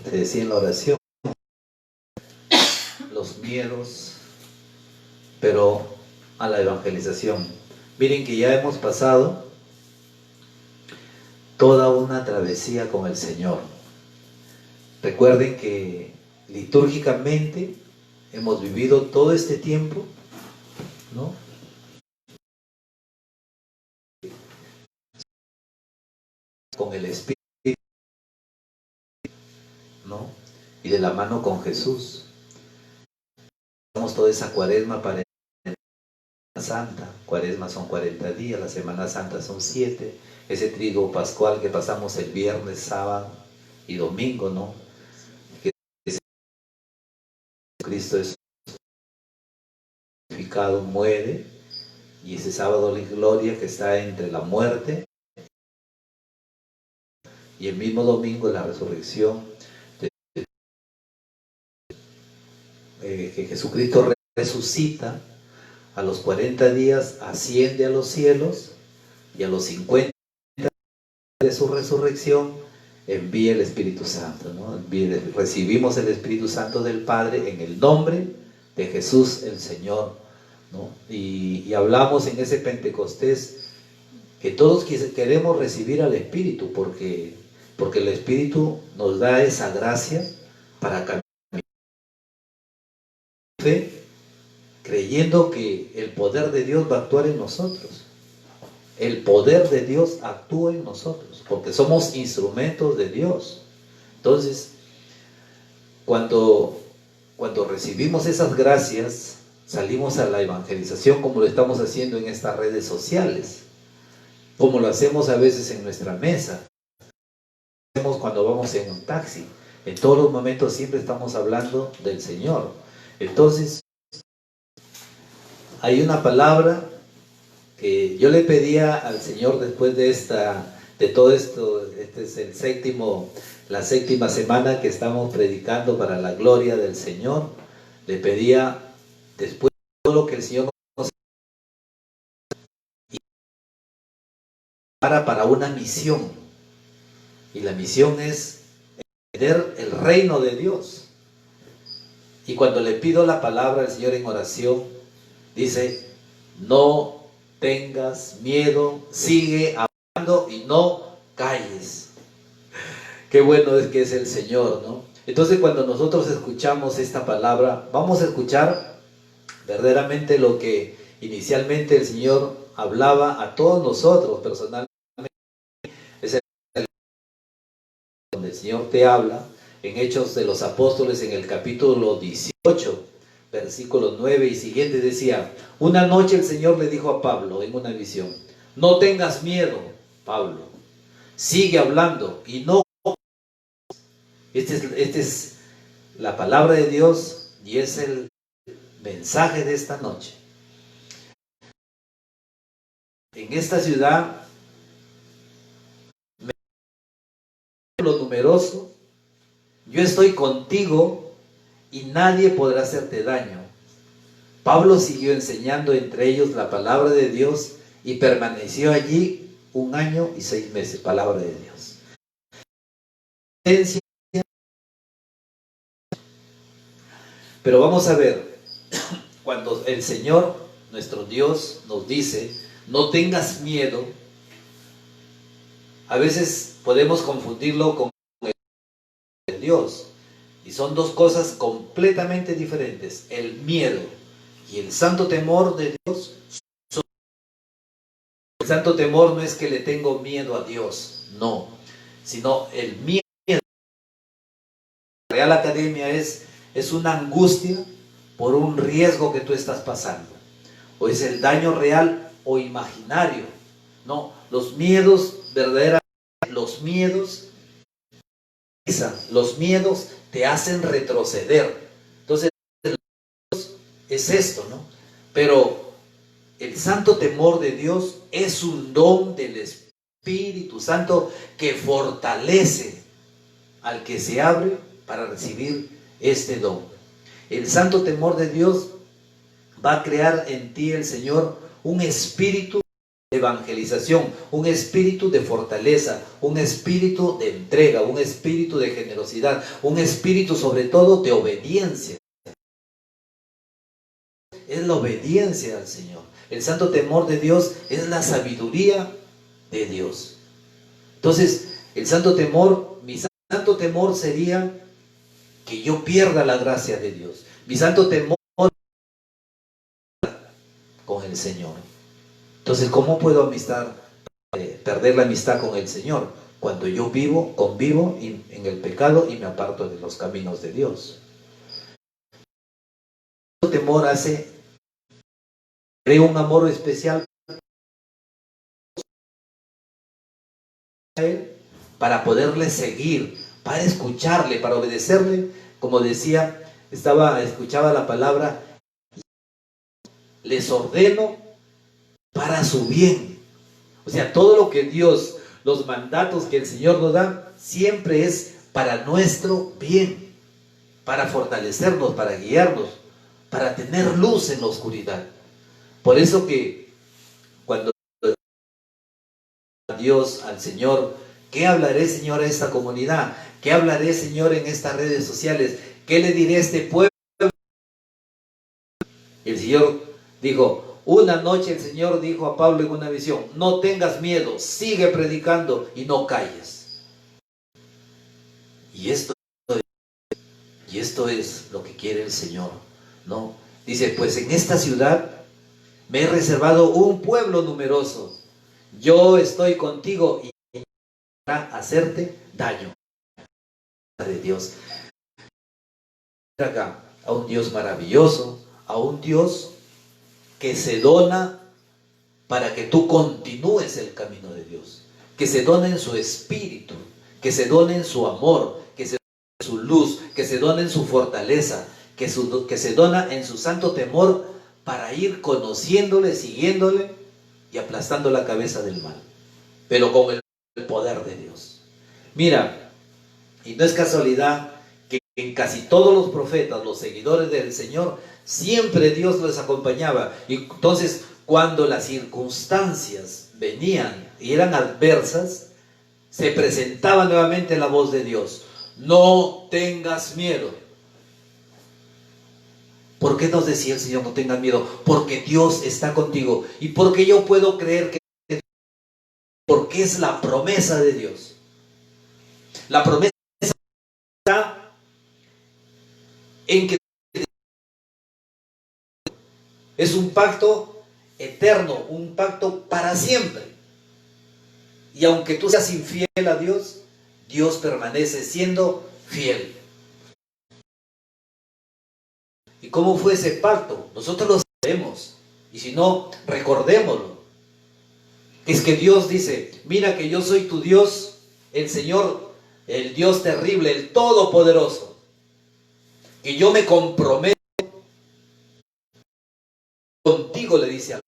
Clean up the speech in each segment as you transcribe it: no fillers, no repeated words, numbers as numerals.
Se decía en la oración, los miedos, pero a la evangelización. Miren que ya hemos pasado toda una travesía con el Señor. Recuerden que litúrgicamente hemos vivido todo este tiempo, ¿no?, con el Espíritu, ¿no?, y de la mano con Jesús. Estamos toda esa cuaresma para la Semana Santa. Cuaresma son 40 días, la Semana Santa son 7. Ese triduo pascual que pasamos el viernes, sábado y domingo, ¿no?, que Cristo es crucificado, muere, y ese sábado de gloria que está entre la muerte y el mismo domingo la resurrección, que Jesucristo resucita a los 40 días, asciende a los cielos, y a los 50 de su resurrección envía el Espíritu Santo, ¿no? Recibimos el Espíritu Santo del Padre en el nombre de Jesús el Señor, ¿no? Y hablamos en ese Pentecostés que todos queremos recibir al Espíritu, porque el Espíritu nos da esa gracia para caminar en fe, creyendo que el poder de Dios va a actuar en nosotros. El poder de Dios actúa en nosotros, porque somos instrumentos de Dios. Entonces, cuando recibimos esas gracias, salimos a la evangelización, como lo estamos haciendo en estas redes sociales, como lo hacemos a veces en nuestra mesa, hacemos cuando vamos en un taxi. En todos los momentos siempre estamos hablando del Señor. Entonces, hay una palabra que yo le pedía al Señor después de todo esto. Este es la séptima semana que estamos predicando para la gloria del Señor. Le pedía, después de todo lo que el Señor nos para una misión, y la misión es extender el reino de Dios. Y cuando le pido la palabra al Señor en oración, dice: no tengas miedo, sigue hablando y no calles. Qué bueno es que es el Señor, ¿no? Entonces, cuando nosotros escuchamos esta palabra, vamos a escuchar verdaderamente lo que inicialmente el Señor hablaba a todos nosotros personalmente. Es el donde el Señor te habla en Hechos de los Apóstoles, en el capítulo 18, versículos 9 y siguientes. Decía: una noche el Señor le dijo a Pablo en una visión: no tengas miedo, Pablo, sigue hablando y no. Esta es la palabra de Dios y es el mensaje de esta noche. En esta ciudad, lo numeroso, yo estoy contigo y nadie podrá hacerte daño. Pablo siguió enseñando entre ellos la palabra de Dios y permaneció allí 1 año y 6 meses. Palabra de Dios. Pero vamos a ver, cuando el Señor, nuestro Dios, nos dice: no tengas miedo, a veces podemos confundirlo con el Dios, y son dos cosas completamente diferentes. El miedo y el santo temor de Dios. El santo temor no es que le tengo miedo a Dios, no, sino el miedo. La Real Academia es una angustia por un riesgo que tú estás pasando, o es el daño real o imaginario. No, los miedos verdaderamente, los miedos te hacen retroceder. Entonces es esto, ¿no? Pero el santo temor de Dios es un don del Espíritu Santo que fortalece al que se abre para recibir este don. El santo temor de Dios va a crear en ti, el Señor, un espíritu evangelización, un espíritu de fortaleza, un espíritu de entrega, un espíritu de generosidad, un espíritu sobre todo de obediencia. Es la obediencia al Señor. El santo temor de Dios es la sabiduría de Dios. Entonces, el santo temor, mi santo temor sería que yo pierda la gracia de Dios. Mi santo temor con el Señor. Entonces, ¿cómo puedo perder la amistad con el Señor? Cuando yo convivo en el pecado y me aparto de los caminos de Dios. El temor crea un amor especial a Él, para poderle seguir, para escucharle, para obedecerle. Como decía, escuchaba la palabra, les ordeno para su bien. O sea, todo lo que Dios, los mandatos que el Señor nos da, siempre es para nuestro bien, para fortalecernos, para guiarnos, para tener luz en la oscuridad. Por eso que cuando a Dios, al Señor, ¿qué hablaré, Señor, a esta comunidad? ¿Qué hablaré, Señor, en estas redes sociales? ¿Qué le diré a este pueblo? Y el Señor dijo, una noche el Señor dijo a Pablo en una visión, no tengas miedo, sigue predicando y no calles. Y esto es lo que quiere el Señor, ¿no? Dice, pues en esta ciudad me he reservado un pueblo numeroso. Yo estoy contigo y para hacerte daño. De Dios. Acá a un Dios maravilloso, a un Dios que se dona para que tú continúes el camino de Dios, que se dona en su espíritu, que se dona en su amor, que se dona en su luz, que se dona en su fortaleza, que se dona en su santo temor para ir conociéndole, siguiéndole y aplastando la cabeza del mal, pero con el poder de Dios. Mira, y no es casualidad que en casi todos los profetas, los seguidores del Señor, siempre Dios les acompañaba. Y entonces, cuando las circunstancias venían y eran adversas, se presentaba nuevamente la voz de Dios. No tengas miedo. ¿Por qué nos decía el Señor no tengas miedo? Porque Dios está contigo. Y porque yo puedo creer que... Porque es la promesa de Dios. La promesa está en que es un pacto eterno, un pacto para siempre. Y aunque tú seas infiel a Dios, Dios permanece siendo fiel. ¿Y cómo fue ese pacto? Nosotros lo sabemos. Y si no, recordémoslo. Es que Dios dice, mira que yo soy tu Dios, el Señor, el Dios terrible, el Todopoderoso. Y yo me comprometo contigo, le dice al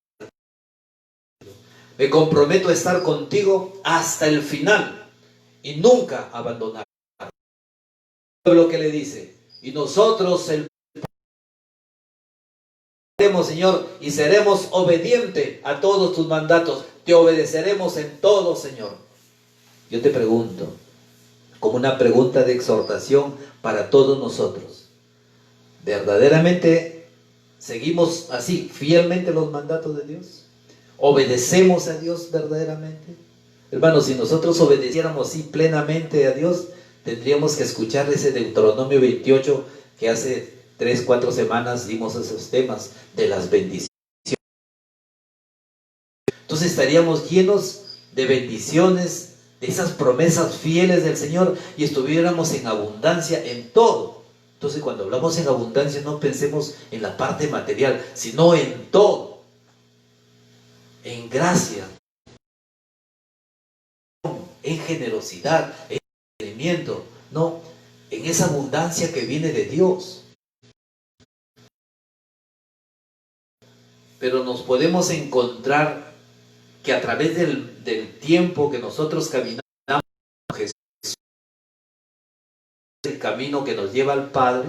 me comprometo a estar contigo hasta el final y nunca abandonar. El pueblo que le dice, y nosotros el Señor, y seremos obedientes a todos tus mandatos, te obedeceremos en todo, Señor. Yo te pregunto, como una pregunta de exhortación para todos nosotros, ¿verdaderamente seguimos así fielmente los mandatos de Dios? ¿Obedecemos a Dios verdaderamente? Hermanos, si nosotros obedeciéramos así plenamente a Dios, tendríamos que escuchar ese Deuteronomio 28 que hace 3-4 semanas dimos esos temas de las bendiciones. Entonces estaríamos llenos de bendiciones, de esas promesas fieles del Señor y estuviéramos en abundancia en todo. Entonces cuando hablamos en abundancia no pensemos en la parte material, sino en todo. En gracia, en generosidad, en entendimiento, no, en esa abundancia que viene de Dios. Pero nos podemos encontrar que a través del tiempo que nosotros caminamos con Jesús, el camino que nos lleva al Padre,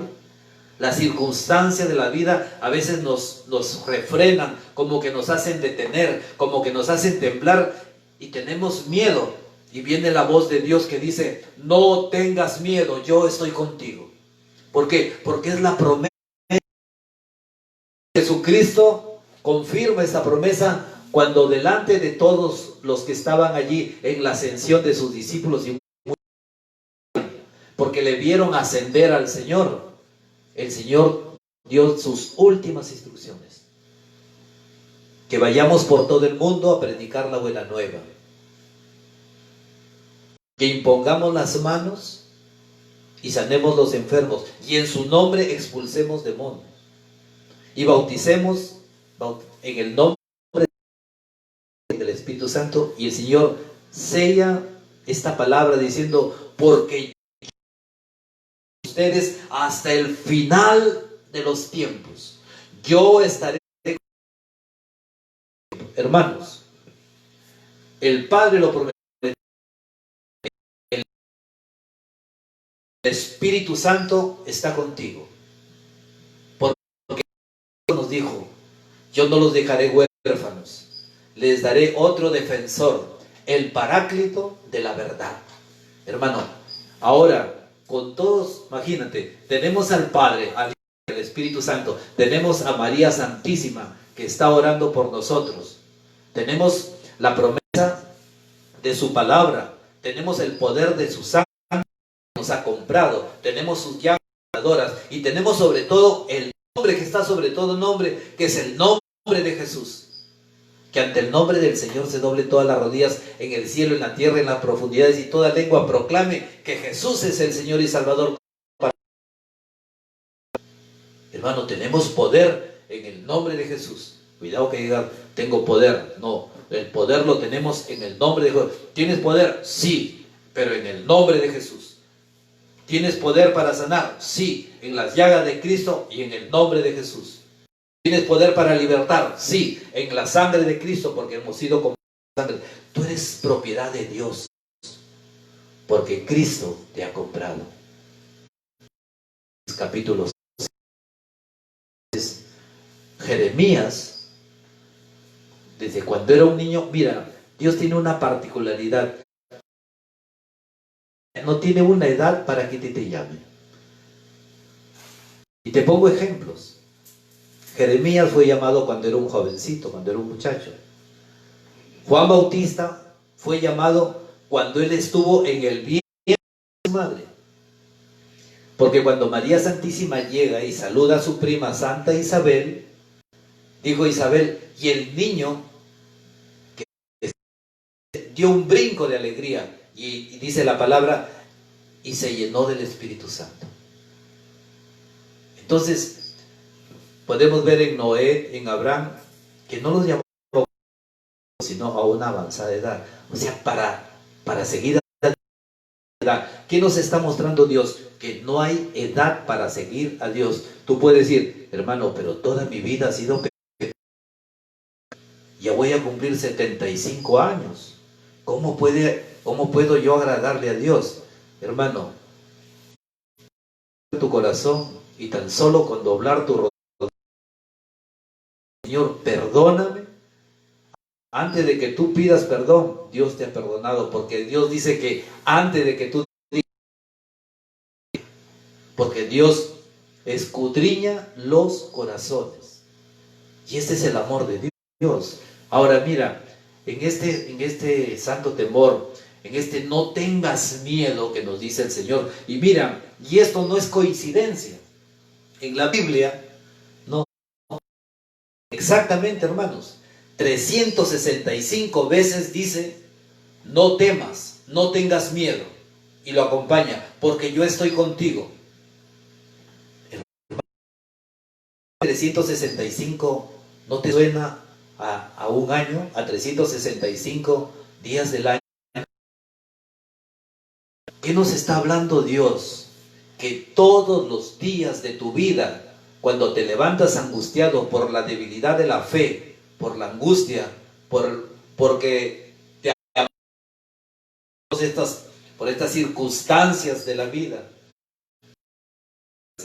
Las circunstancias de la vida a veces nos refrenan, como que nos hacen detener, como que nos hacen temblar y tenemos miedo. Y viene la voz de Dios que dice, no tengas miedo, yo estoy contigo. ¿Por qué? Porque es la promesa. Jesucristo confirma esta promesa cuando delante de todos los que estaban allí en la ascensión de sus discípulos, porque le vieron ascender al Señor, el Señor dio sus últimas instrucciones. Que vayamos por todo el mundo a predicar la buena nueva. Que impongamos las manos y sanemos los enfermos. Y en su nombre expulsemos demonios. Y bauticemos en el nombre del Espíritu Santo. Y el Señor sella esta palabra diciendo, porque ustedes hasta el final de los tiempos, yo estaré. Hermanos, el Padre lo prometió. El Espíritu Santo está contigo. Porque nos dijo, yo no los dejaré huérfanos, les daré otro defensor, el Paráclito de la verdad. Hermano, ahora, con todos, imagínate, tenemos al Padre, al Espíritu Santo, tenemos a María Santísima, que está orando por nosotros. Tenemos la promesa de su palabra, tenemos el poder de su sangre que nos ha comprado, tenemos sus llagas sanadoras y tenemos sobre todo el nombre que está sobre todo nombre, que es el nombre de Jesús. Que ante el nombre del Señor se doble todas las rodillas en el cielo, en la tierra, en las profundidades, y toda lengua proclame que Jesús es el Señor y Salvador. Hermano, tenemos poder en el nombre de Jesús. Cuidado que digan, tengo poder. No, el poder lo tenemos en el nombre de Jesús. ¿Tienes poder? Sí, pero en el nombre de Jesús. ¿Tienes poder para sanar? Sí, en las llagas de Cristo y en el nombre de Jesús. ¿Tienes poder para libertar? Sí, en la sangre de Cristo, porque hemos sido como sangre. Tú eres propiedad de Dios, porque Cristo te ha comprado. Capítulo 6. Jeremías, desde cuando era un niño, mira, Dios tiene una particularidad. No tiene una edad para que te llame. Y te pongo ejemplos. Jeremías fue llamado cuando era un jovencito, cuando era un muchacho. Juan Bautista fue llamado cuando él estuvo en el vientre de su madre. Porque cuando María Santísima llega y saluda a su prima Santa Isabel, dijo Isabel, y el niño que dio un brinco de alegría, y dice la palabra, y se llenó del Espíritu Santo. Entonces, podemos ver en Noé, en Abraham, que no los llamó sino a una avanzada edad. O sea, para seguir a la edad. ¿Qué nos está mostrando Dios? Que no hay edad para seguir a Dios. Tú puedes decir, hermano, pero toda mi vida ha sido pecado. Ya voy a cumplir 75 años. ¿Cómo puedo yo agradarle a Dios? Hermano, tu corazón y tan solo con doblar tu rodilla, Señor, perdóname. Antes de que tú pidas perdón, Dios te ha perdonado, porque Dios dice que antes de que tú digas, porque Dios escudriña los corazones. Y este es el amor de Dios. Ahora mira, en este santo temor, en este no tengas miedo que nos dice el Señor. Y mira, y esto no es coincidencia. En la Biblia, no, exactamente, hermanos, 365 veces dice, no temas, no tengas miedo. Y lo acompaña, porque yo estoy contigo. 365, ¿no te suena a un año? A 365 días del año. ¿Qué nos está hablando Dios? Que todos los días de tu vida, cuando te levantas angustiado por la debilidad de la fe, por la angustia, porque por estas circunstancias de la vida,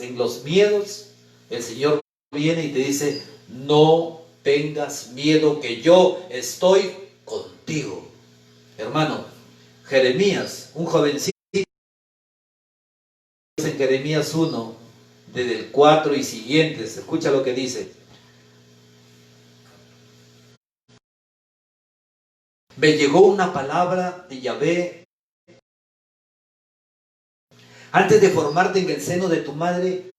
en los miedos, el Señor viene y te dice, no tengas miedo, que yo estoy contigo. Hermano, Jeremías, un jovencito, en Jeremías 1, desde el 4 y siguientes, escucha lo que dice. Me llegó una palabra de Yahvé. Antes de formarte en el seno de tu madre,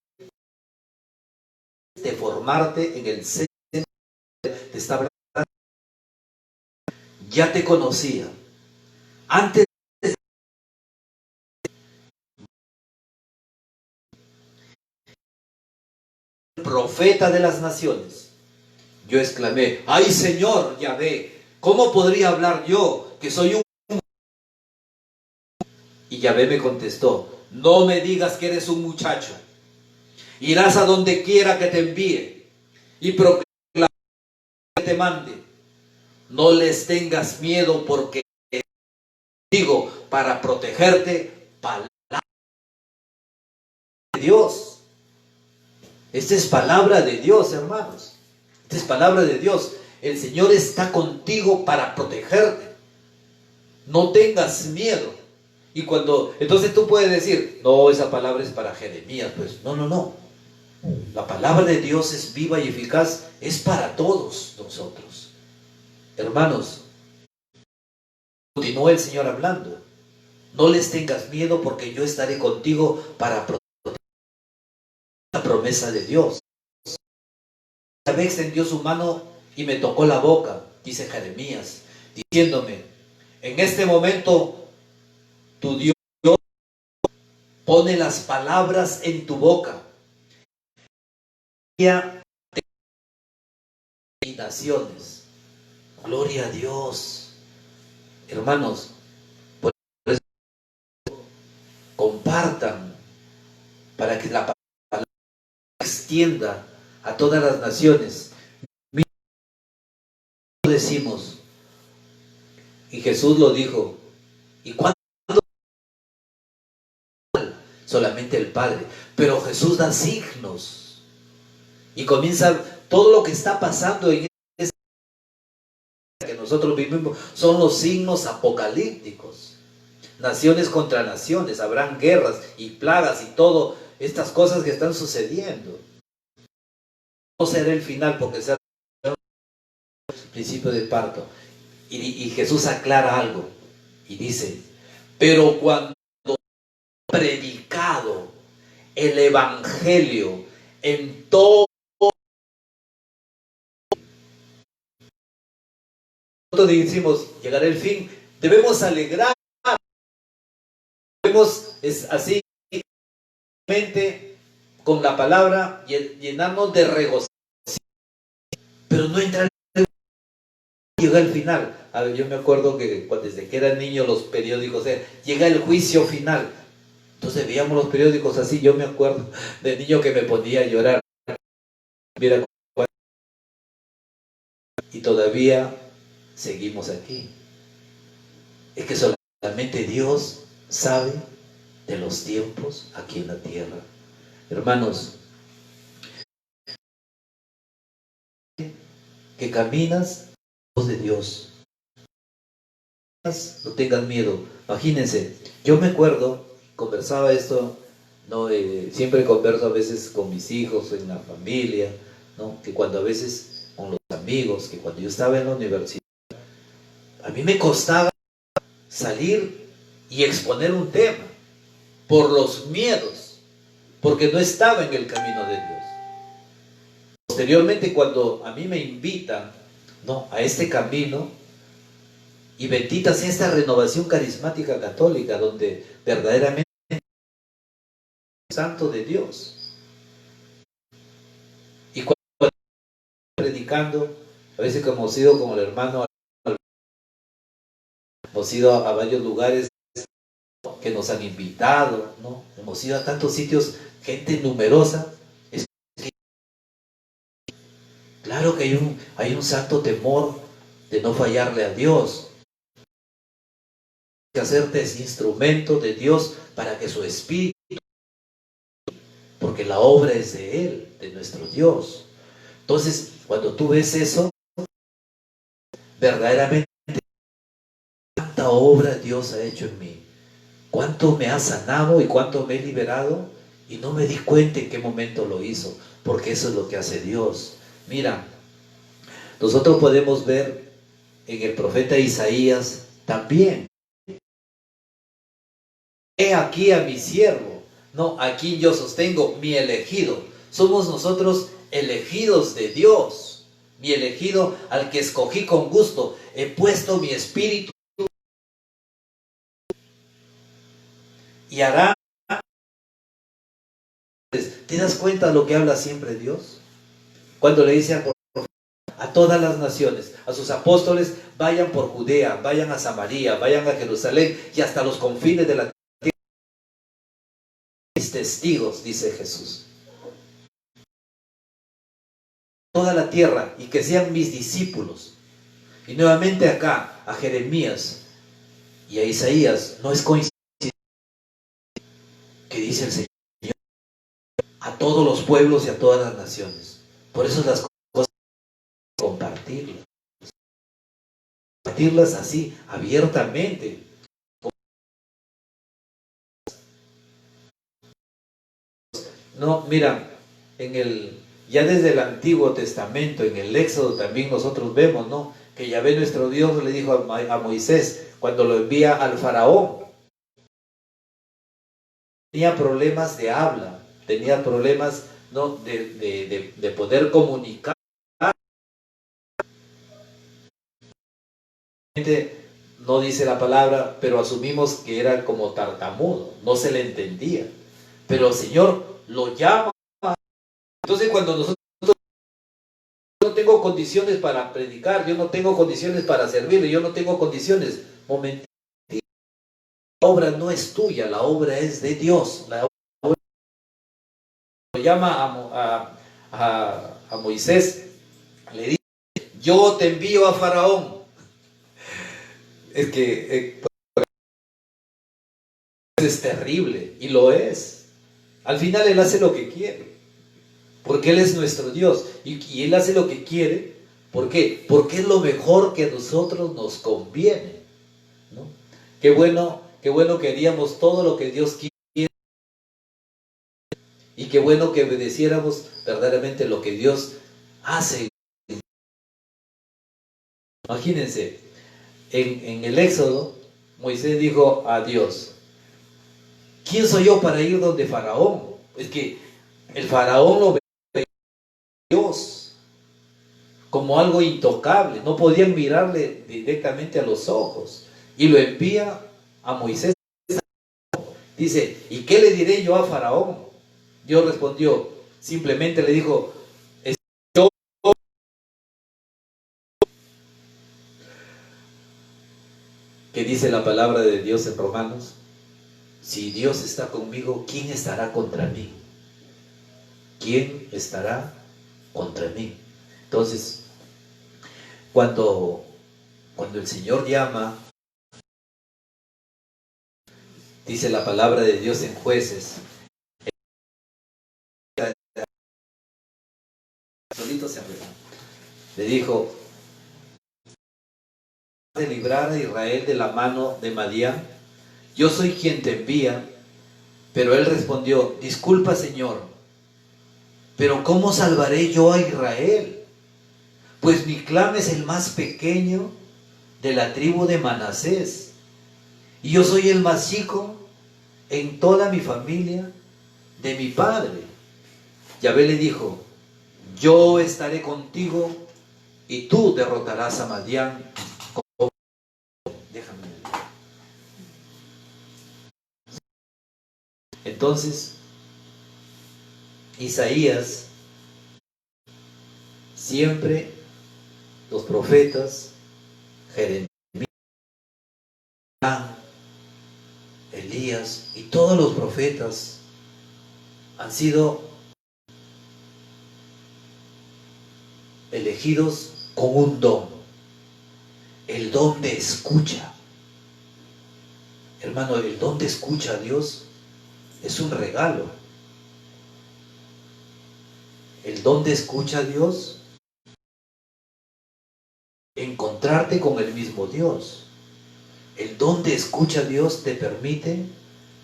de formarte en el seno, te está hablando, ya te conocía. Antes de ser profeta de las naciones, yo exclamé, ¡ay Señor Yahvé! ¿Cómo podría hablar yo, que soy un... Y Yahvé me contestó, no me digas que eres un muchacho. Irás a donde quiera que te envíe y proclamarás que te mande. No les tengas miedo, porque digo, para protegerte, palabra de Dios. Esta es palabra de Dios, hermanos. Esta es palabra de Dios. El Señor está contigo para protegerte. No tengas miedo. Y cuando, entonces tú puedes decir, no, esa palabra es para Jeremías. Pues no. La palabra de Dios es viva y eficaz, es para todos nosotros. Hermanos, continúa el Señor hablando. No les tengas miedo, porque yo estaré contigo para proteger. La promesa de Dios. Yahvé extendió su mano y me tocó la boca, dice Jeremías, diciéndome, en este momento tu Dios pone las palabras en tu boca. Y naciones. Gloria a Dios. Hermanos, por eso compartan, para que la palabra extienda a todas las naciones. Decimos, y Jesús lo dijo, ¿y cuándo? Solamente el Padre. Pero Jesús da signos y comienza todo lo que está pasando en este que nosotros vivimos, son los signos apocalípticos. Naciones contra naciones, habrán guerras y plagas y todo, estas cosas que están sucediendo. No será el final, porque será el principio de parto. Y Jesús aclara algo y dice, pero cuando predicado el evangelio en todo, nosotros decimos, llegará el fin, debemos alegrar, debemos así con la palabra llenarnos de regocijo, pero no entrar en llega el final. A ver, yo me acuerdo que desde que era niño los periódicos llega el juicio final. Entonces veíamos los periódicos así. Yo me acuerdo de niño que me ponía a llorar. Mira, y todavía seguimos aquí. Es que solamente Dios sabe de los tiempos aquí en la tierra. Hermanos, que caminas de Dios. No tengan miedo. Imagínense, yo me acuerdo, conversaba esto, ¿no? Siempre converso a veces con mis hijos, en la familia, ¿no? Que cuando a veces con los amigos, que cuando yo estaba en la universidad, a mí me costaba salir y exponer un tema por los miedos, porque no estaba en el camino de Dios. Posteriormente, cuando a mí me invitan, ¿no?, a este camino, y bendita sea esta renovación carismática católica, donde verdaderamente es santo de Dios. Y cuando predicando, a veces como hemos ido con el hermano, hemos ido a varios lugares que nos han invitado, ¿no? Hemos ido a tantos sitios, gente numerosa. Claro que hay un santo temor de no fallarle a Dios. Que hacerte ese instrumento de Dios para que su espíritu. porque la obra es de Él, de nuestro Dios. Entonces, cuando tú ves eso, verdaderamente, ¿cuánta obra Dios ha hecho en mí? ¿Cuánto me ha sanado y cuánto me he liberado? Y no me di cuenta en qué momento lo hizo, porque eso es lo que hace Dios. Mira, nosotros podemos ver en el profeta Isaías también. He aquí a mi siervo, no, a quien yo sostengo, mi elegido. Somos nosotros elegidos de Dios, mi elegido al que escogí con gusto. He puesto mi espíritu y hará. ¿Te das cuenta de lo que habla siempre Dios? Cuando le dice a todas las naciones, a sus apóstoles, vayan por Judea, vayan a Samaria, vayan a Jerusalén y hasta los confines de la tierra. Mis testigos, dice Jesús. Toda la tierra y que sean mis discípulos. Y nuevamente acá, a Jeremías y a Isaías, no es coincidencia que dice el Señor a todos los pueblos y a todas las naciones. Por eso las cosas compartirlas. Compartirlas así, abiertamente. No, mira, ya desde el Antiguo Testamento, en el Éxodo también nosotros vemos, ¿no? Que Yahvé nuestro Dios le dijo a Moisés, cuando lo envía al faraón, tenía problemas de habla, tenía problemas, ¿no? de poder comunicar. No dice la palabra, pero asumimos que era como tartamudo, no se le entendía. Pero el Señor lo llama. Entonces cuando nosotros no tengo condiciones para predicar, yo no tengo condiciones para servirle, yo no tengo condiciones, momentito. La obra no es tuya, la obra es de Dios. La obra lo llama a Moisés, le dice, yo te envío a Faraón. Es que es terrible, y lo es. Al final Él hace lo que quiere, porque Él es nuestro Dios, y Él hace lo que quiere. ¿Por qué? Porque es lo mejor que a nosotros nos conviene, ¿no? Qué bueno que haríamos todo lo que Dios quiere, y qué bueno que obedeciéramos verdaderamente lo que Dios hace. Imagínense, en el Éxodo, Moisés dijo a Dios, ¿quién soy yo para ir donde Faraón? Es que el Faraón lo veía a Dios como algo intocable, no podían mirarle directamente a los ojos, y lo envía a Moisés. Dice, ¿y qué le diré yo a Faraón? Dios respondió, simplemente le dijo, yo. ¿Qué dice la palabra de Dios en Romanos? Si Dios está conmigo, ¿quién estará contra mí? ¿Quién estará contra mí? Entonces, cuando el Señor llama, dice la palabra de Dios en Jueces, solito se arregló. Le dijo, de librar a Israel de la mano de Madián, yo soy quien te envía. Pero él respondió, disculpa Señor, pero ¿cómo salvaré yo a Israel? Pues mi clan es el más pequeño de la tribu de Manasés, y yo soy el más chico en toda mi familia de mi padre. Yahvé le dijo, yo estaré contigo y tú derrotarás a Madián. Déjame. Entonces, Isaías, siempre los profetas, Jeremías, Elías y todos los profetas han sido elegidos con un don, el don de escucha. Hermano, el don de escucha a Dios es un regalo. El dónde escucha a Dios, encontrarte con el mismo Dios. El dónde escucha a Dios te permite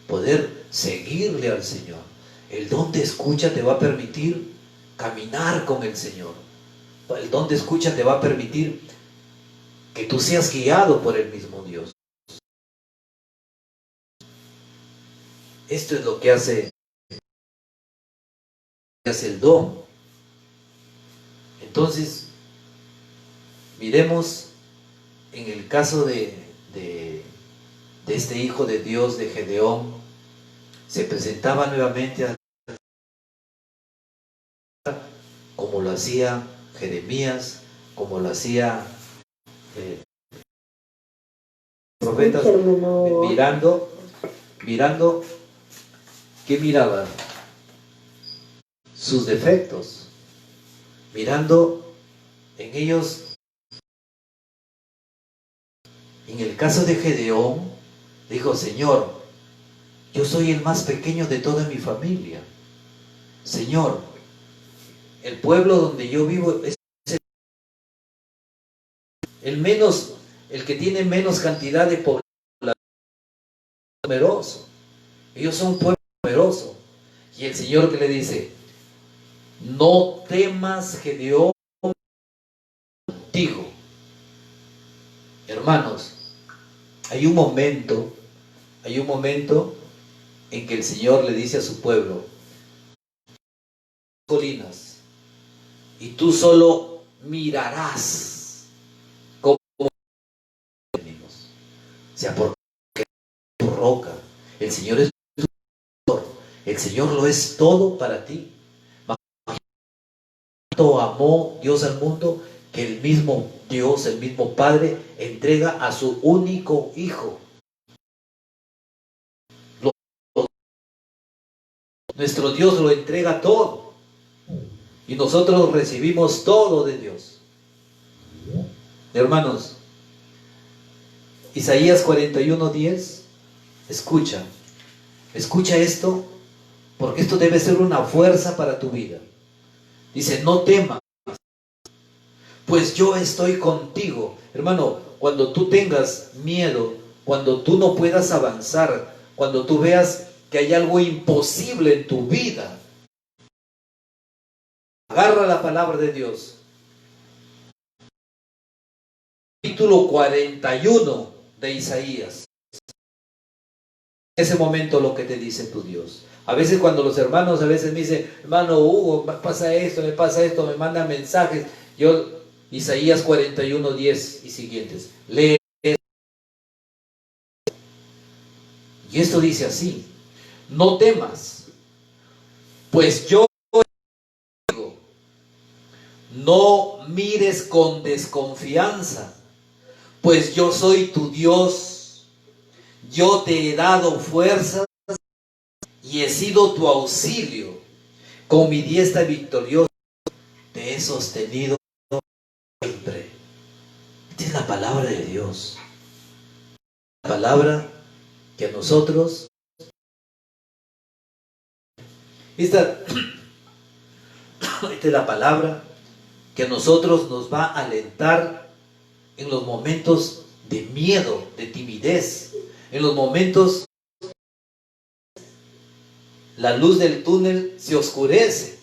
poder seguirle al Señor. El dónde escucha te va a permitir caminar con el Señor. El dónde escucha te va a permitir que tú seas guiado por el mismo Dios. Esto es lo que hace el don. Entonces, miremos en el caso de este hijo de Dios, de Gedeón. Se presentaba nuevamente como lo hacía Jeremías, como lo hacía profetas, mirando, ¿qué miraba? Sus defectos, mirando en ellos. En el caso de Gedeón, dijo: Señor, yo soy el más pequeño de toda mi familia. Señor, el pueblo donde yo vivo es el que tiene menos cantidad de población, numeroso. Ellos son un pueblo numeroso. Y el Señor que le dice: no temas, Gedeón, contigo. Hermanos, hay un momento en que el Señor le dice a su pueblo: colinas, y tú solo mirarás como venimos. O sea, porque es tu roca. El Señor es tu Señor. El Señor lo es todo para ti. Tanto amó Dios al mundo que el mismo Dios, el mismo Padre, entrega a su único Hijo. Nuestro Dios lo entrega todo. Y nosotros recibimos todo de Dios. Hermanos, Isaías 41:10, escucha esto, porque esto debe ser una fuerza para tu vida. Dice: no temas, pues yo estoy contigo. Hermano, cuando tú tengas miedo, cuando tú no puedas avanzar, cuando tú veas que hay algo imposible en tu vida, agarra la palabra de Dios. Capítulo 41 de Isaías. En ese momento lo que te dice tu Dios. A veces cuando los hermanos me dicen: hermano Hugo, me pasa esto, me mandan mensajes. Yo, Isaías 41:10 y siguientes, lee. Y esto dice así: no temas, pues yo digo, no mires con desconfianza, pues yo soy tu Dios. Yo te he dado fuerzas y he sido tu auxilio. Con mi diestra victoriosa te he sostenido siempre. Esta es la palabra de Dios. La palabra que a nosotros, esta es la palabra que a nosotros nos va a alentar en los momentos de miedo, de timidez, en los momentos la luz del túnel se oscurece.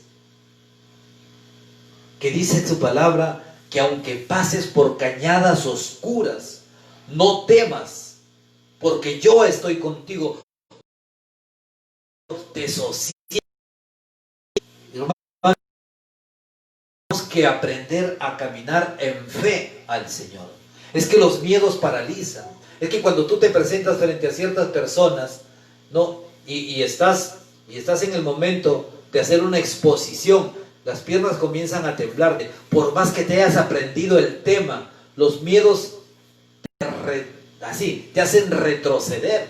Que dice en su palabra que aunque pases por cañadas oscuras, no temas, porque yo estoy contigo. Te sostiene. Hermanos, tenemos que aprender a caminar en fe al Señor. Es que los miedos paralizan. Es que cuando tú te presentas frente a ciertas personas, ¿no? y estás en el momento de hacer una exposición, las piernas comienzan a temblar. Por más que te hayas aprendido el tema, los miedos te hacen retroceder,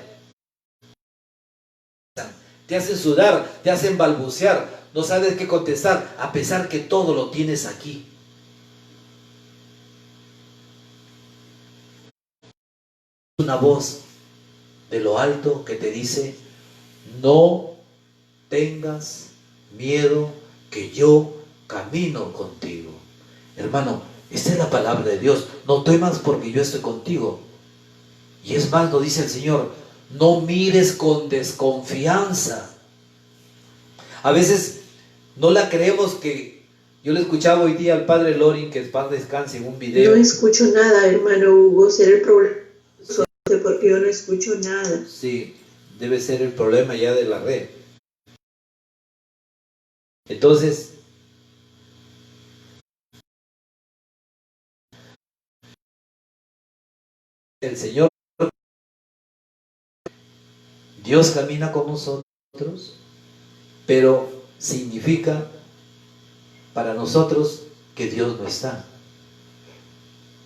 te hacen sudar, te hacen balbucear, no sabes qué contestar, a pesar que todo lo tienes aquí. Una voz de lo alto que te dice: no tengas miedo, que yo camino contigo. Hermano, esta es la palabra de Dios. No temas porque yo estoy contigo. Y es más, nos dice el Señor, no mires con desconfianza. A veces no la creemos. Que yo le escuchaba hoy día al padre Lorin, que en paz descanse, en un video. No escucho nada, hermano Hugo. ¿Será el problema? Porque yo no escucho nada. Sí, debe ser el problema ya de la red. Entonces, el Señor, Dios camina con nosotros, pero significa para nosotros que Dios no está.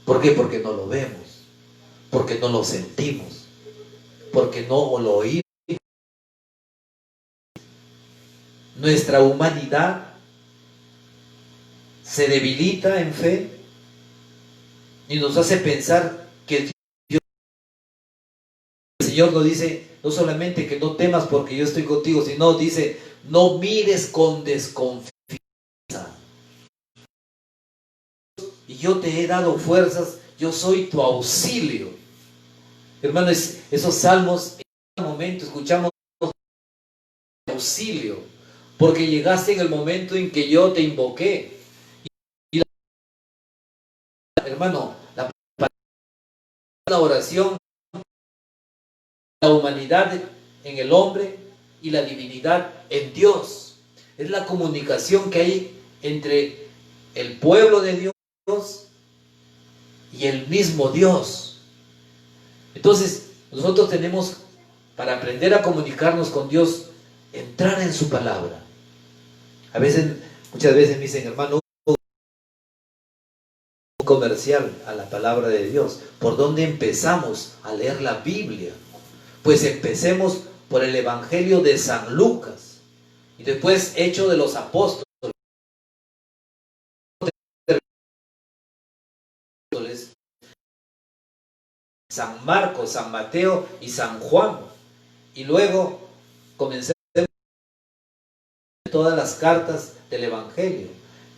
¿Por qué? Porque no lo vemos, porque no lo sentimos, porque no lo oímos. Nuestra humanidad se debilita en fe y nos hace pensar que Dios, el Señor nos dice no solamente que no temas porque yo estoy contigo, sino dice no mires con desconfianza. Y yo te he dado fuerzas, yo soy tu auxilio. Hermanos, esos salmos, en un momento escuchamos auxilio, porque llegaste en el momento en que yo te invoqué. Y hermano, la oración, la humanidad en el hombre y la divinidad en Dios. Es la comunicación que hay entre el pueblo de Dios y el mismo Dios. Entonces, nosotros tenemos, para aprender a comunicarnos con Dios, entrar en su palabra. Muchas veces me dicen, hermano, un comercial a la palabra de Dios. ¿Por dónde empezamos a leer la Biblia? Pues empecemos por el Evangelio de San Lucas y después Hechos de los Apóstoles, San Marcos, San Mateo y San Juan. Y luego comencemos todas las cartas del Evangelio.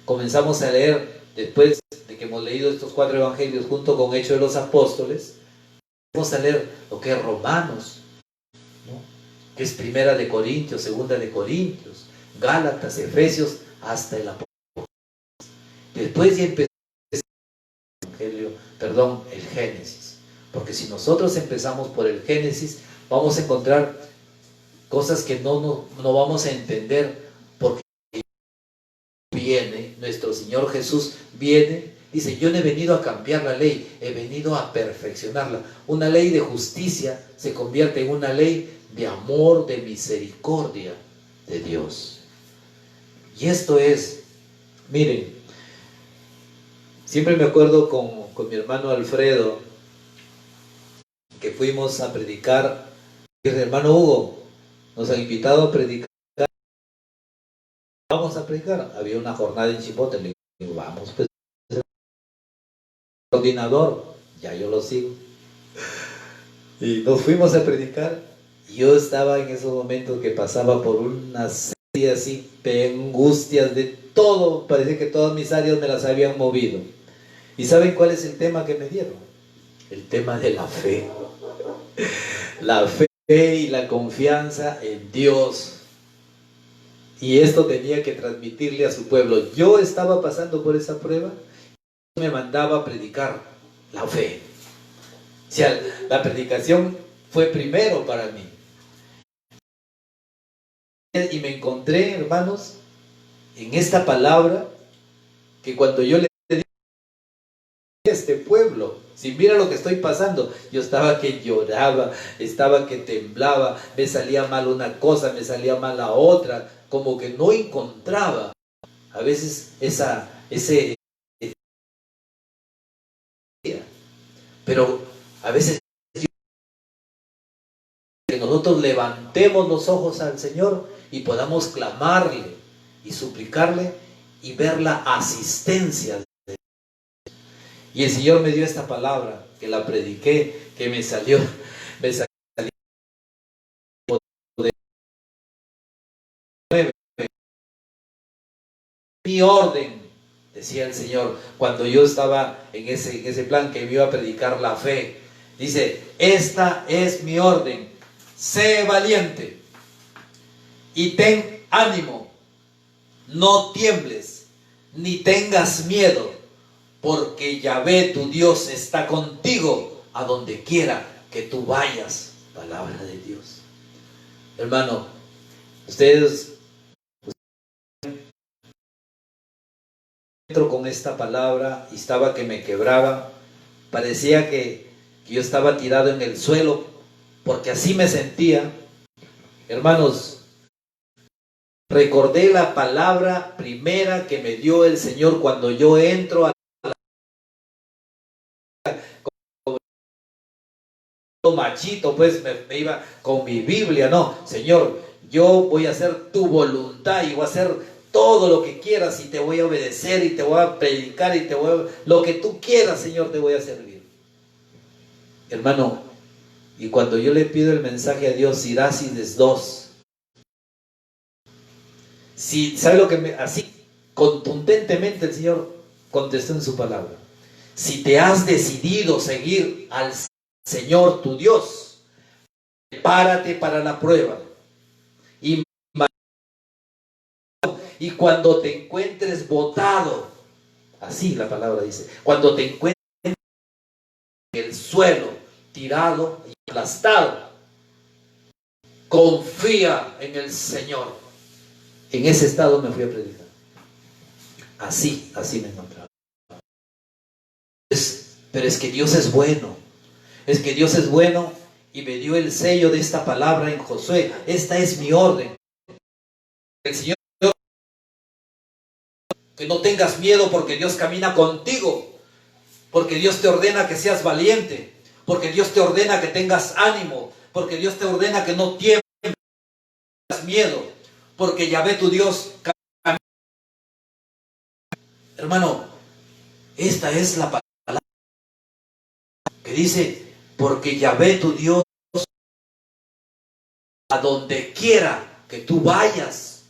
Comenzamos a leer, después de que hemos leído estos 4 Evangelios junto con Hechos de los Apóstoles, vamos a leer lo que es Romanos, ¿no? Que es Primera de Corintios, Segunda de Corintios, Gálatas, Efesios, hasta el Apocalipsis. Después ya empezamos el Génesis. Porque si nosotros empezamos por el Génesis, vamos a encontrar cosas que no vamos a entender, porque viene, nuestro Señor Jesús viene, dice, yo no he venido a cambiar la ley, he venido a perfeccionarla. Una ley de justicia se convierte en una ley de amor, de misericordia de Dios. Y esto es, miren, siempre me acuerdo con mi hermano Alfredo, que fuimos a predicar, y el hermano Hugo nos ha invitado a predicar. Vamos a predicar. Había una jornada en Chipote, le digo, vamos, pues, coordinador, ya yo lo sigo. Y nos fuimos a predicar. Yo estaba en esos momentos que pasaba por una serie así de angustias, de todo, parece que todas mis áreas me las habían movido. ¿Y saben cuál es el tema que me dieron? El tema de la fe. La fe y la confianza en Dios. Y esto tenía que transmitirle a su pueblo. Yo estaba pasando por esa prueba, me mandaba a predicar la fe. O sea, la predicación fue primero para mí. Y me encontré, hermanos, en esta palabra, que cuando yo le dije a este pueblo, si mira lo que estoy pasando, yo estaba que lloraba, estaba que temblaba, me salía mal una cosa, me salía mal la otra, como que no encontraba a veces ese, pero a veces que nosotros levantemos los ojos al Señor y podamos clamarle y suplicarle y ver la asistencia. Y el Señor me dio esta palabra, que la prediqué, que me salió de 9. mi orden, decía el Señor, cuando yo estaba en ese plan que me iba a predicar la fe. Dice, esta es mi orden, sé valiente y ten ánimo, no tiembles, ni tengas miedo, porque Yahvé tu Dios está contigo a donde quiera que tú vayas. Palabra de Dios. Hermano, ustedes entro con esta palabra y estaba que me quebraba. Parecía que yo estaba tirado en el suelo, porque así me sentía. Hermanos, recordé la palabra primera que me dio el Señor cuando yo entro a machito, pues me iba con mi Biblia. No, Señor, yo voy a hacer tu voluntad y voy a hacer todo lo que quieras y te voy a obedecer y te voy a predicar y lo que tú quieras, Señor, te voy a servir. Hermano, y cuando yo le pido el mensaje a Dios, Sirácides 2, si sabe lo que así contundentemente el Señor contestó en su palabra: si te has decidido seguir al Señor tu Dios, prepárate para la prueba. Y cuando te encuentres botado, así la palabra dice, cuando te encuentres en el suelo, tirado y aplastado, confía en el Señor. En ese estado me fui a predicar. Así me encontraba. Pero es que Dios es bueno. Es que Dios es bueno y me dio el sello de esta palabra en Josué. Esta es mi orden. El Señor, que no tengas miedo porque Dios camina contigo. Porque Dios te ordena que seas valiente. Porque Dios te ordena que tengas ánimo. Porque Dios te ordena que no tiembles, miedo. Porque Yahvé tu Dios camina. Hermano, esta es la palabra que dice, porque Yahvé tu Dios, a donde quiera que tú vayas.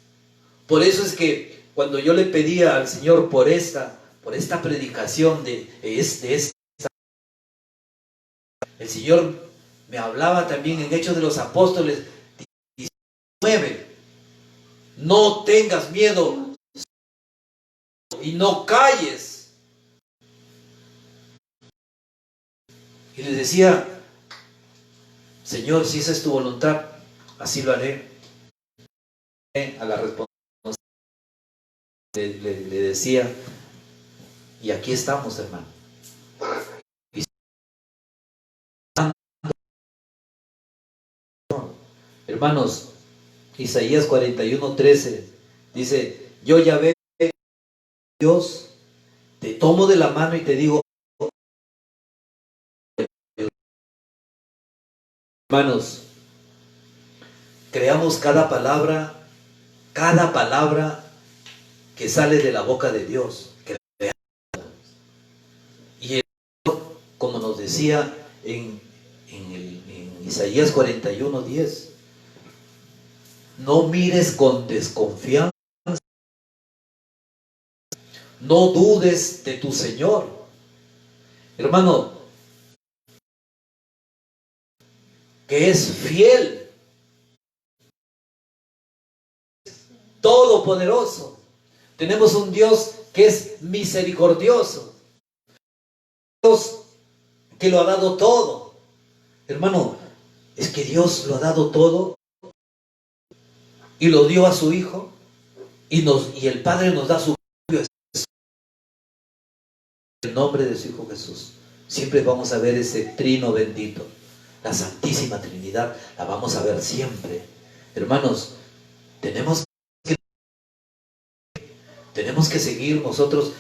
Por eso es que cuando yo le pedía al Señor por esta predicación el Señor me hablaba también en Hechos de los Apóstoles 19, no tengas miedo y no calles. Y les decía, Señor, si esa es tu voluntad, así lo haré. A la respuesta le decía, y aquí estamos, hermano. Hermanos, Isaías 41:13 dice, yo Yahvé Dios, te tomo de la mano y te digo, hermanos, creamos cada palabra que sale de la boca de Dios. Y como nos decía en Isaías 41:10, no mires con desconfianza, no dudes de tu Señor. Hermano, que es fiel, todopoderoso. Tenemos un Dios que es misericordioso, Dios que lo ha dado todo. Hermano, es que Dios lo ha dado todo y lo dio a su Hijo, y el Padre nos da su propio Espíritu. En el nombre de su Hijo Jesús siempre vamos a ver ese trino bendito, la Santísima Trinidad, la vamos a ver siempre. Hermanos, tenemos que seguir nosotros,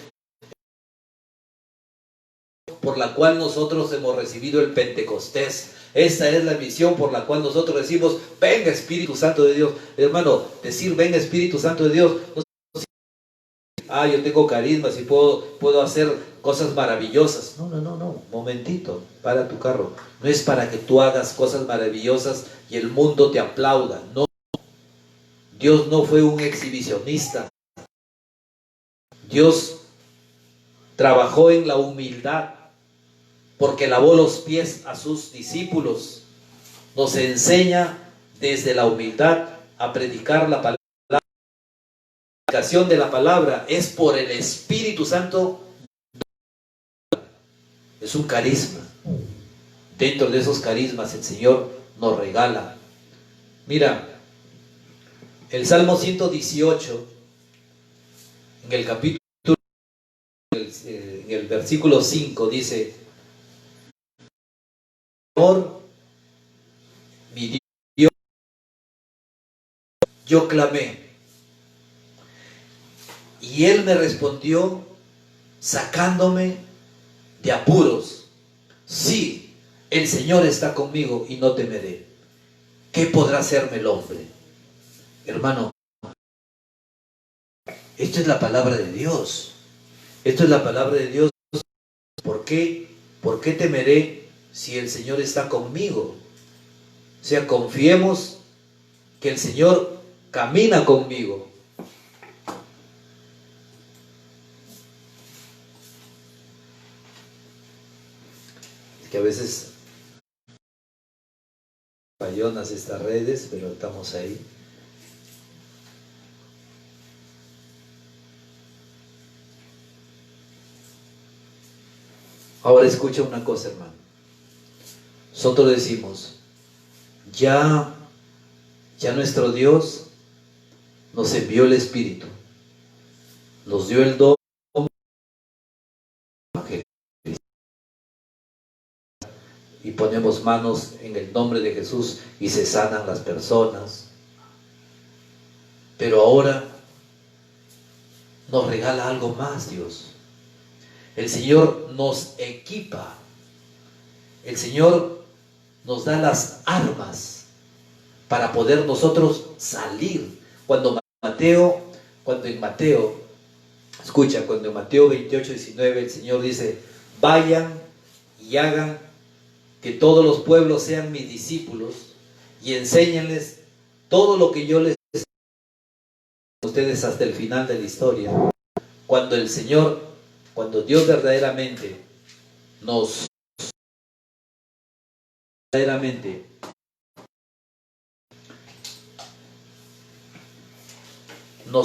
por la cual nosotros hemos recibido el Pentecostés. Esa es la misión por la cual nosotros decimos, venga Espíritu Santo de Dios. Hermano, decir venga Espíritu Santo de Dios, no, yo tengo carismas y puedo hacer cosas maravillosas. No, momentito, para tu carro. No es para que tú hagas cosas maravillosas y el mundo te aplauda. No, Dios no fue un exhibicionista. Dios trabajó en la humildad porque lavó los pies a sus discípulos. Nos enseña desde la humildad a predicar la palabra. La predicación de la palabra es por el Espíritu Santo. Es un carisma. Dentro de esos carismas el Señor nos regala. Mira, el Salmo 118, en el capítulo, en el versículo 5 dice: Señor, mi Dios, yo clamé, y Él me respondió sacándome de apuros. Sí, el Señor está conmigo y no temeré. ¿Qué podrá hacerme el hombre? Hermano, esto es la palabra de Dios. Esto es la palabra de Dios. ¿Por qué? ¿Por qué temeré si el Señor está conmigo? O sea, confiemos que el Señor camina conmigo. Es que a veces fallonas estas redes, pero estamos ahí. Ahora escucha una cosa, hermano. Nosotros decimos, ya nuestro Dios nos envió el Espíritu, nos dio el don y ponemos manos en el nombre de Jesús y se sanan las personas. Pero ahora nos regala algo más, Dios. El Señor nos equipa. El Señor nos da las armas para poder nosotros salir. Cuando en Mateo 28:19 el Señor dice: vayan y hagan que todos los pueblos sean mis discípulos y enséñenles todo lo que yo les a ustedes hasta el final de la historia. Cuando Dios verdaderamente nos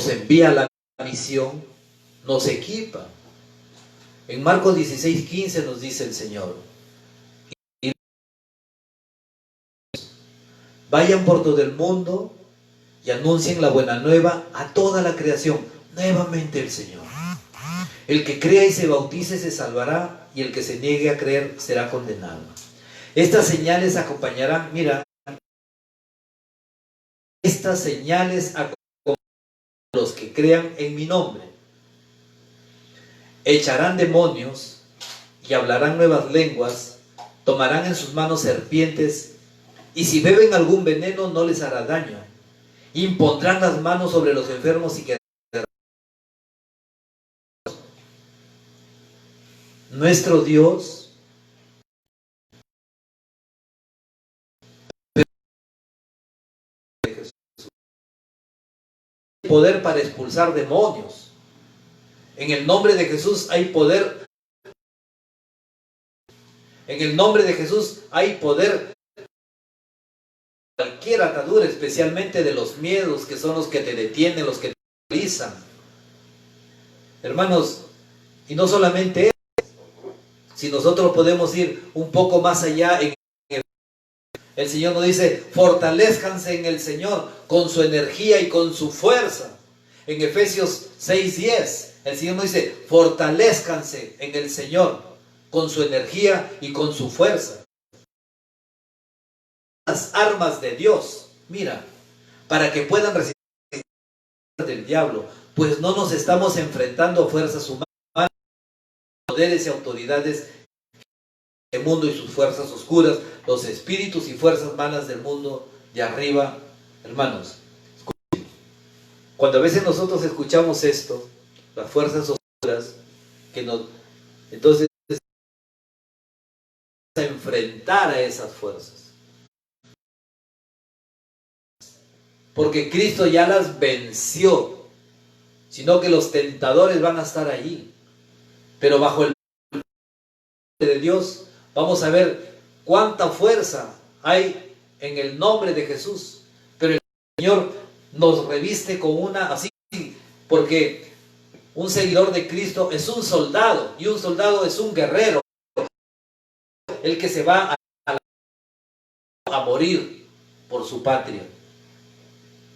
envía la misión, nos equipa. En Marcos 16:15 nos dice el Señor: vayan por todo el mundo y anuncien la buena nueva a toda la creación. Nuevamente el Señor: el que crea y se bautice se salvará, y el que se niegue a creer será condenado. Estas señales acompañarán, mira, estas señales acompañarán a los que crean en mi nombre. Echarán demonios y hablarán nuevas lenguas, tomarán en sus manos serpientes, y si beben algún veneno no les hará daño. Impondrán las manos sobre los enfermos y quedarán. Nuestro Dios poder para expulsar demonios. En el nombre de Jesús hay poder. En el nombre de Jesús hay poder. Cualquier atadura, especialmente de los miedos, que son los que te detienen, los que te paralizan. Hermanos, y no solamente eso, si nosotros podemos ir un poco más allá, el Señor nos dice: fortalezcanse en el Señor con su energía y con su fuerza. En Efesios 6:10, el Señor nos dice: fortalezcanse en el Señor con su energía y con su fuerza. Las armas de Dios, mira, para que puedan resistir del diablo, pues no nos estamos enfrentando a fuerzas humanas, poderes y autoridades del mundo y sus fuerzas oscuras, los espíritus y fuerzas malas del mundo de arriba. Hermanos, cuando a veces nosotros escuchamos esto, las fuerzas oscuras, entonces a enfrentar a esas fuerzas, porque Cristo ya las venció. sino que los tentadores van a estar allí. Pero bajo el de Dios vamos a ver cuánta fuerza hay en el nombre de Jesús. Pero el Señor nos reviste con una así, porque un seguidor de Cristo es un soldado, y un soldado es un guerrero, el que se va a morir por su patria.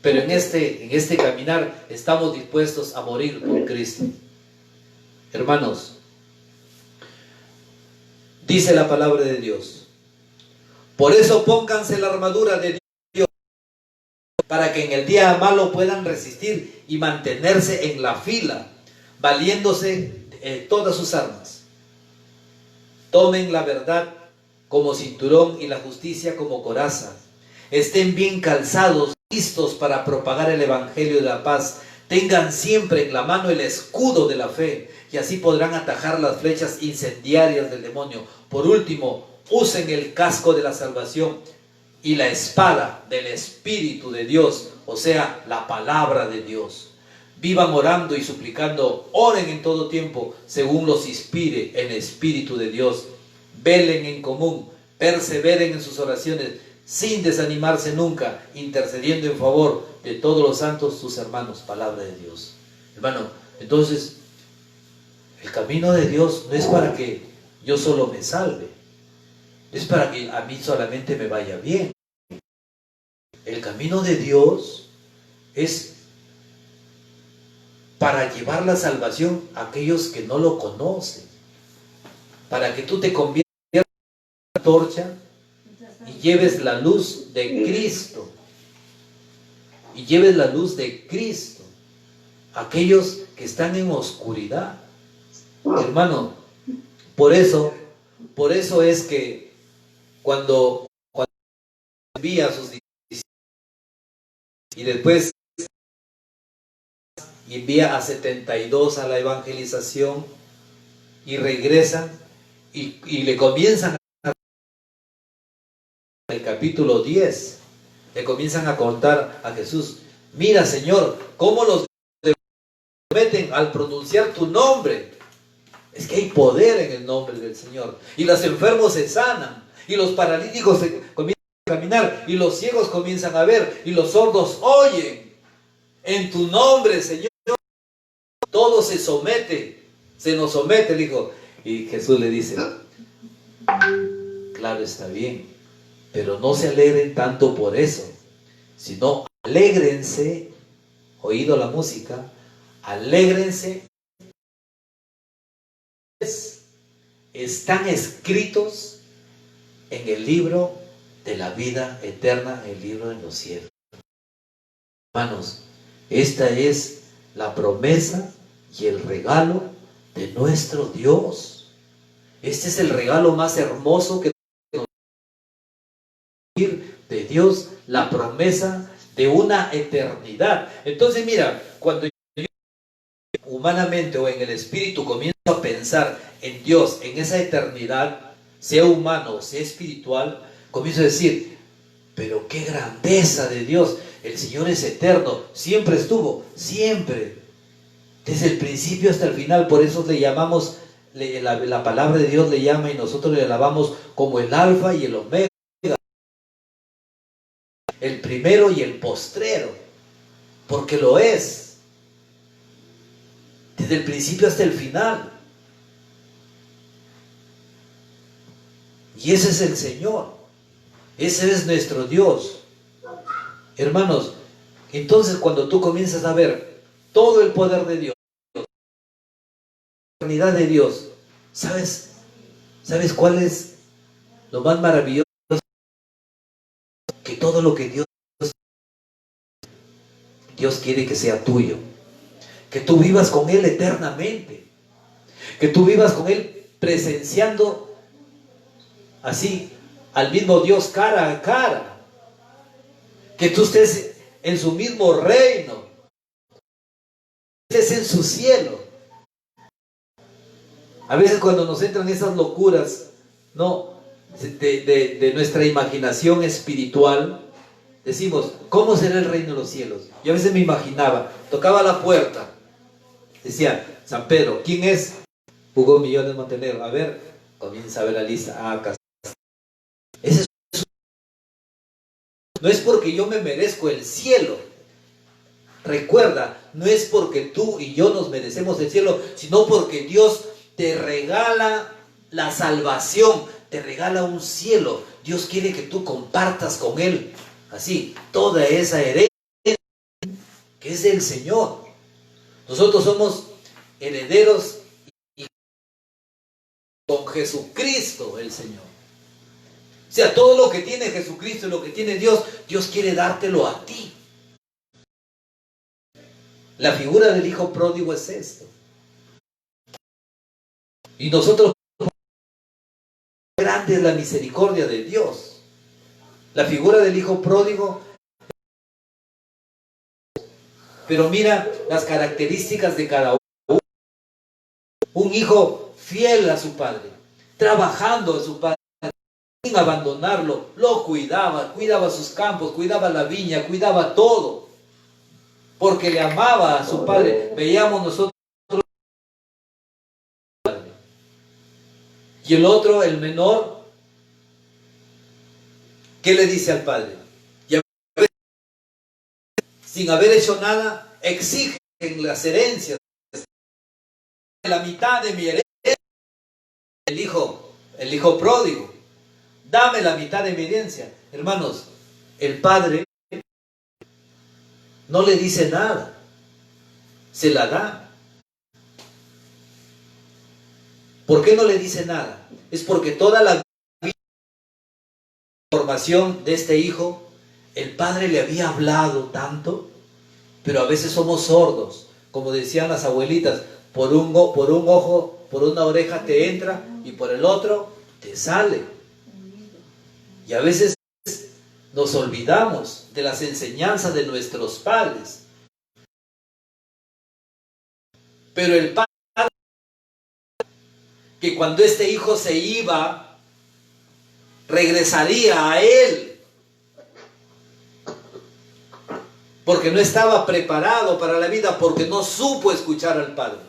Pero en este caminar estamos dispuestos a morir por Cristo. Hermanos, dice la palabra de Dios: por eso pónganse la armadura de Dios, para que en el día malo puedan resistir y mantenerse en la fila, valiéndose todas sus armas. Tomen la verdad como cinturón y la justicia como coraza. Estén bien calzados, listos para propagar el evangelio de la paz. Tengan siempre en la mano el escudo de la fe, y así podrán atajar las flechas incendiarias del demonio. Por último, usen el casco de la salvación y la espada del Espíritu de Dios, o sea, la palabra de Dios. Vivan orando y suplicando, oren en todo tiempo, según los inspire el Espíritu de Dios. Velen en común, perseveren en sus oraciones, sin desanimarse nunca, intercediendo en favor de todos los santos, sus hermanos. Palabra de Dios. Hermano, entonces, el camino de Dios no es para que yo solo me salve, no es para que a mí solamente me vaya bien. El camino de Dios es para llevar la salvación a aquellos que no lo conocen, para que tú te conviertas en una antorcha y lleves la luz de Cristo, y lleves la luz de Cristo a aquellos que están en oscuridad. Hermano, por eso es que cuando envía a sus discípulos y después envía a 72 a la evangelización, y regresan y le comienzan a el capítulo 10, le comienzan a contar a Jesús: mira, Señor, cómo los meten al pronunciar tu nombre. Es que hay poder en el nombre del Señor, y los enfermos se sanan, y los paralíticos comienzan a caminar, y los ciegos comienzan a ver, y los sordos oyen. En tu nombre, Señor, todo se somete, se nos somete, le dijo. Y Jesús le dice: claro, está bien, pero no se alegren tanto por eso, sino alégrense, oído la música, alégrense. Están escritos en el libro de la vida eterna, el libro de los cielos. Hermanos, esta es la promesa y el regalo de nuestro Dios. Este es el regalo más hermoso que nos de Dios, la promesa de una eternidad. Entonces, mira, cuando yo humanamente o en el espíritu comienzo a pensar en Dios, en esa eternidad, sea humano o sea espiritual, comienzo a decir: pero qué grandeza de Dios. El Señor es eterno, siempre estuvo, siempre, desde el principio hasta el final. Por eso le llamamos, la palabra de Dios le llama, y nosotros le alabamos como el alfa y el omega, el primero y el postrero, porque lo es, desde el principio hasta el final. Y ese es el Señor, ese es nuestro Dios. Hermanos, entonces cuando tú comienzas a ver todo el poder de Dios, la eternidad de Dios, ¿sabes cuál es lo más maravilloso? Que todo lo que Dios quiere que sea tuyo, que tú vivas con Él eternamente, que tú vivas con Él presenciando así al mismo Dios cara a cara, que tú estés en su mismo reino, estés en su cielo. A veces cuando nos entran esas locuras, ¿no?, de nuestra imaginación espiritual, decimos: ¿cómo será el reino de los cielos? Yo a veces me imaginaba, tocaba la puerta Decía San Pedro, ¿quién es Hugo Millones Montenegro? A ver, comienza a ver la lista. Ah, acá. Ese es, no es porque yo me merezco el cielo. Recuerda, no es porque tú y yo nos merecemos el cielo, sino porque Dios te regala la salvación, te regala un cielo. Dios quiere que tú compartas con Él, así, toda esa herencia que es del Señor. Nosotros somos herederos y con Jesucristo el Señor. O sea, todo lo que tiene Jesucristo y lo que tiene Dios, Dios quiere dártelo a ti. La figura del hijo pródigo es esto. Y nosotros, grande es la misericordia de Dios. La figura del hijo pródigo. Pero mira las características de cada uno. Un hijo fiel a su padre, trabajando a su padre, sin abandonarlo, lo cuidaba sus campos, cuidaba la viña, cuidaba todo. Porque le amaba a su padre. Veíamos nosotros. Y el otro, el menor, ¿qué le dice al padre? Y sin haber hecho nada, exigen las herencias. La mitad de mi herencia. El hijo pródigo. Dame la mitad de mi herencia. Hermanos, el padre no le dice nada. Se la da. ¿Por qué no le dice nada? Es porque toda la formación de este hijo, el padre le había hablado tanto, pero a veces somos sordos. Como decían las abuelitas, por un ojo, por una oreja te entra y por el otro te sale. Y a veces nos olvidamos de las enseñanzas de nuestros padres. Pero el padre, que cuando este hijo se iba, regresaría a él. Porque no estaba preparado para la vida, porque no supo escuchar al padre.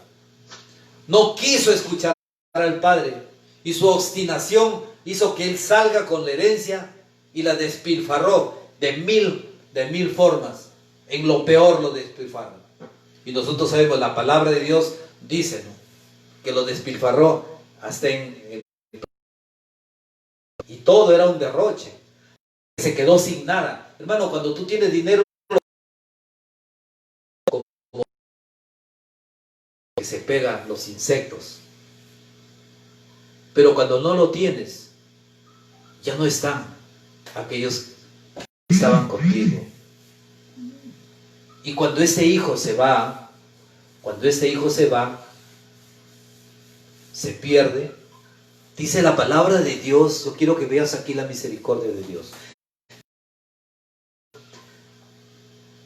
No quiso escuchar al padre. Y su obstinación hizo que él salga con la herencia y la despilfarró de mil formas. En lo peor lo despilfarró. Y nosotros sabemos, la palabra de Dios dice, ¿no?, que lo despilfarró hasta y todo era un derroche. Se quedó sin nada. Hermano, cuando tú tienes dinero, que se pegan los insectos. Pero cuando no lo tienes, ya no están aquellos que estaban contigo. Y cuando este hijo se va, se pierde. Dice la palabra de Dios, yo quiero que veas aquí la misericordia de Dios.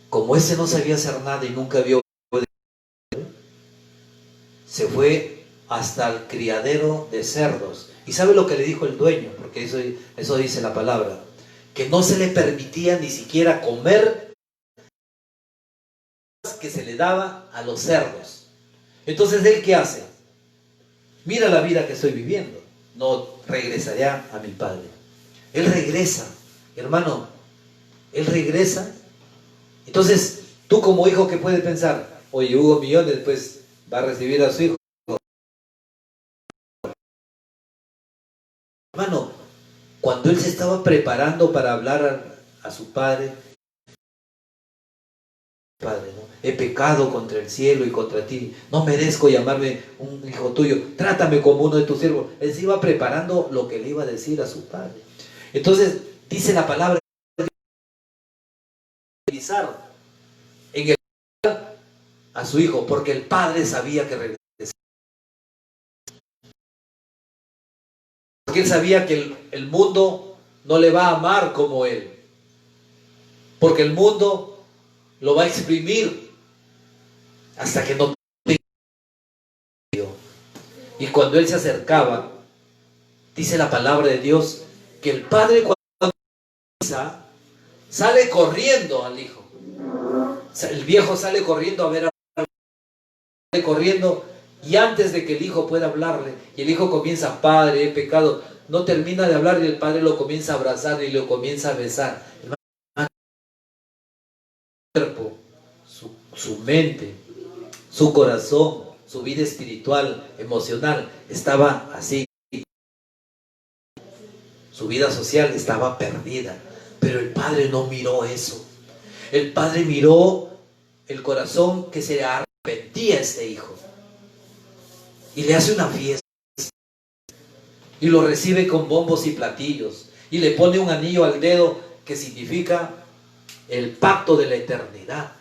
Como ese no sabía hacer nada y nunca vio, se fue hasta el criadero de cerdos. ¿Y sabe lo que le dijo el dueño? Porque eso dice la palabra. Que no se le permitía ni siquiera comer que se le daba a los cerdos. Entonces, ¿él qué hace? Mira la vida que estoy viviendo. No regresaré a mi padre. Él regresa, hermano. Él regresa. Entonces, tú como hijo, ¿qué puedes pensar? Oye, Hugo Millones, pues va a recibir a su hijo. Hermano, cuando él se estaba preparando para hablar a su padre, ¿no? He pecado contra el cielo y contra ti, no merezco llamarme un hijo tuyo, trátame como uno de tus siervos. Él se iba preparando lo que le iba a decir a su padre. Entonces, dice la palabra, en el a su hijo, porque el padre sabía que regresaba. Porque él sabía que el mundo no le va a amar como él. Porque el mundo lo va a exprimir hasta que no tenga. Y cuando él se acercaba, dice la palabra de Dios, que el padre cuando sale corriendo al hijo. El viejo sale corriendo a ver a corriendo, y antes de que el hijo pueda hablarle, y el hijo comienza: Padre, he pecado, no termina de hablar y el padre lo comienza a abrazar y lo comienza a besar. Hermano, su cuerpo, su mente, su corazón, su vida espiritual, emocional, estaba así. Su vida social estaba perdida, pero el padre no miró eso. El padre miró el corazón que se arrepentía a este hijo y le hace una fiesta y lo recibe con bombos y platillos y le pone un anillo al dedo que significa el pacto de la eternidad.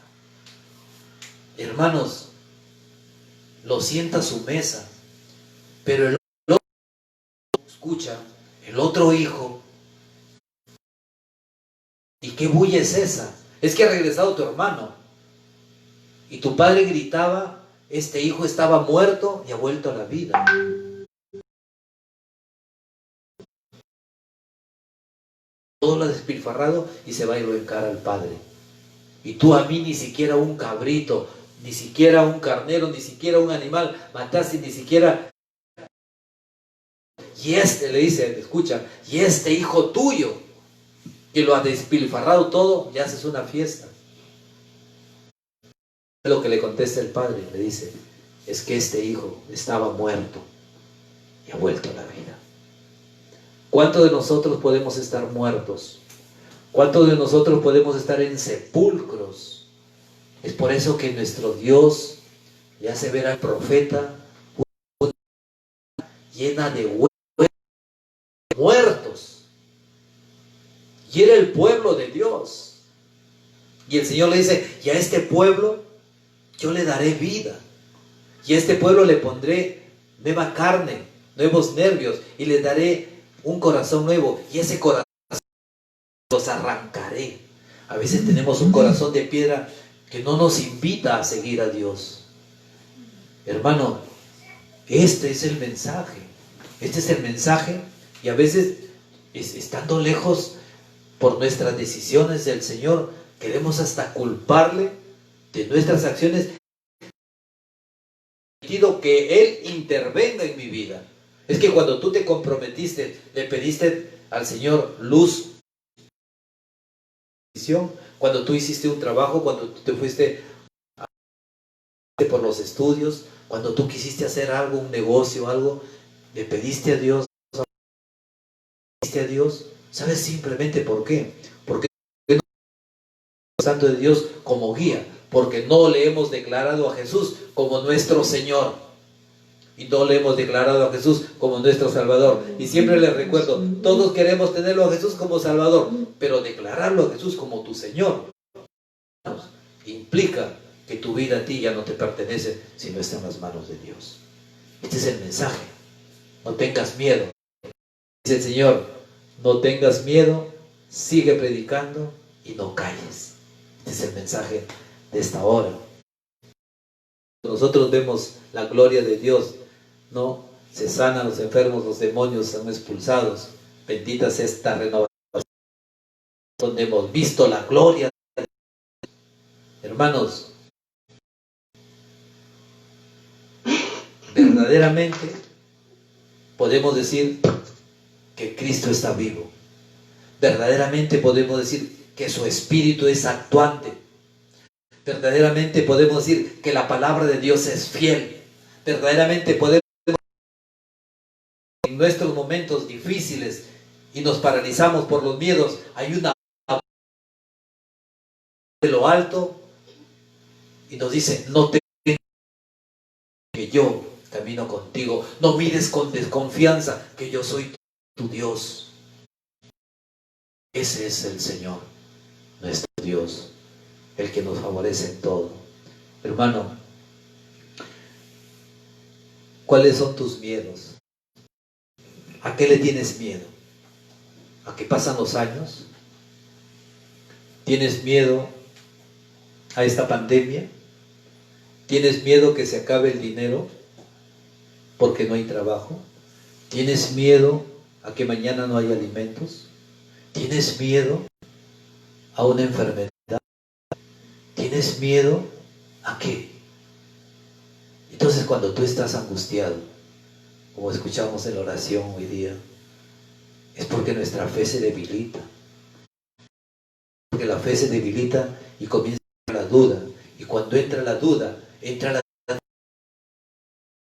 Hermanos, lo sienta a su mesa, pero el otro, escucha, el otro hijo, ¿y qué bulla es esa? Es que ha regresado tu hermano. Y tu padre gritaba: este hijo estaba muerto y ha vuelto a la vida. Todo lo ha despilfarrado y se va y lo encara al padre. Y tú a mí ni siquiera un cabrito, ni siquiera un carnero, ni siquiera un animal mataste, ni siquiera. Y le dice, escucha, y este hijo tuyo, que lo ha despilfarrado todo, y haces una fiesta. Lo que le contesta el padre, le dice: es que este hijo estaba muerto y ha vuelto a la vida. ¿Cuántos de nosotros podemos estar muertos? ¿Cuántos de nosotros podemos estar en sepulcros? Es por eso que nuestro Dios le hace ver al profeta una llena de muertos. Y era el pueblo de Dios. Y el Señor le dice: y a este pueblo yo le daré vida. Y a este pueblo le pondré nueva carne, nuevos nervios, y le daré un corazón nuevo. Y ese corazón los arrancaré. A veces tenemos un corazón de piedra que no nos invita a seguir a Dios. Hermano, este es el mensaje. Este es el mensaje. Y a veces, estando lejos por nuestras decisiones del Señor, queremos hasta culparle de nuestras acciones, que Él intervenga en mi vida. Es que cuando tú te comprometiste, le pediste al Señor luz, cuando tú hiciste un trabajo, cuando tú te fuiste por los estudios, cuando tú quisiste hacer algo, un negocio, algo, le pediste a Dios, ¿sabes simplemente por qué? Porque no Santo de Dios como guía, porque no le hemos declarado a Jesús como nuestro Señor y no le hemos declarado a Jesús como nuestro Salvador. Y siempre les recuerdo, todos queremos tenerlo a Jesús como Salvador, pero declararlo a Jesús como tu Señor implica que tu vida a ti ya no te pertenece, sino está en las manos de Dios. Este es el mensaje. No tengas miedo. Dice el Señor: no tengas miedo, sigue predicando y no calles. Este es el mensaje de esta hora. Nosotros vemos la gloria de Dios, ¿no? Se sanan los enfermos, los demonios son expulsados. Bendita sea esta renovación donde hemos visto la gloria de Dios. Hermanos, verdaderamente podemos decir que Cristo está vivo. Verdaderamente podemos decir que su Espíritu es actuante. Verdaderamente podemos decir que la palabra de Dios es fiel. Verdaderamente podemos en nuestros momentos difíciles y nos paralizamos por los miedos, hay una de lo alto y nos dice: no te que yo camino contigo, no mires con desconfianza que yo soy tu Dios. Ese es el Señor, nuestro Dios, el que nos favorece en todo. Hermano, ¿cuáles son tus miedos? ¿A qué le tienes miedo? ¿A que pasan los años? ¿Tienes miedo a esta pandemia? ¿Tienes miedo que se acabe el dinero porque no hay trabajo? ¿Tienes miedo a que mañana no haya alimentos? ¿Tienes miedo a una enfermedad? ¿Tienes miedo a qué? Entonces cuando tú estás angustiado, como escuchamos en la oración hoy día, es porque nuestra fe se debilita. Porque la fe se debilita y comienza la duda. Y cuando entra la duda, entra la duda.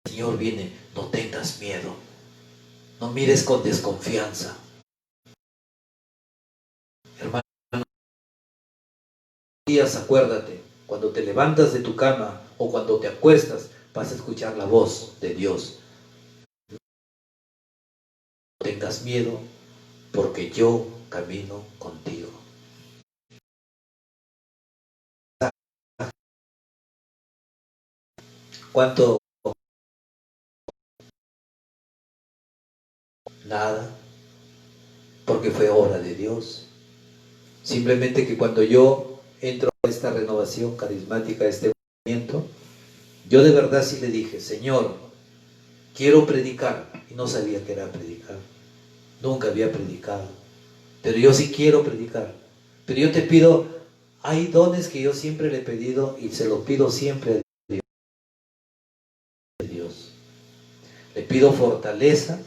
El Señor viene, no tengas miedo. No mires con desconfianza. Hermano, días acuérdate, cuando te levantas de tu cama o cuando te acuestas, vas a escuchar la voz de Dios. No tengas miedo, porque yo camino contigo. ¿Cuánto? Nada, porque fue obra de Dios. Simplemente que cuando yo entro a esta renovación carismática, a este movimiento, yo de verdad sí le dije, Señor, quiero predicar. Y no sabía que era predicar. Nunca había predicado. Pero yo sí quiero predicar. Pero yo te pido, hay dones que yo siempre le he pedido y se los pido siempre a Dios. Le pido fortaleza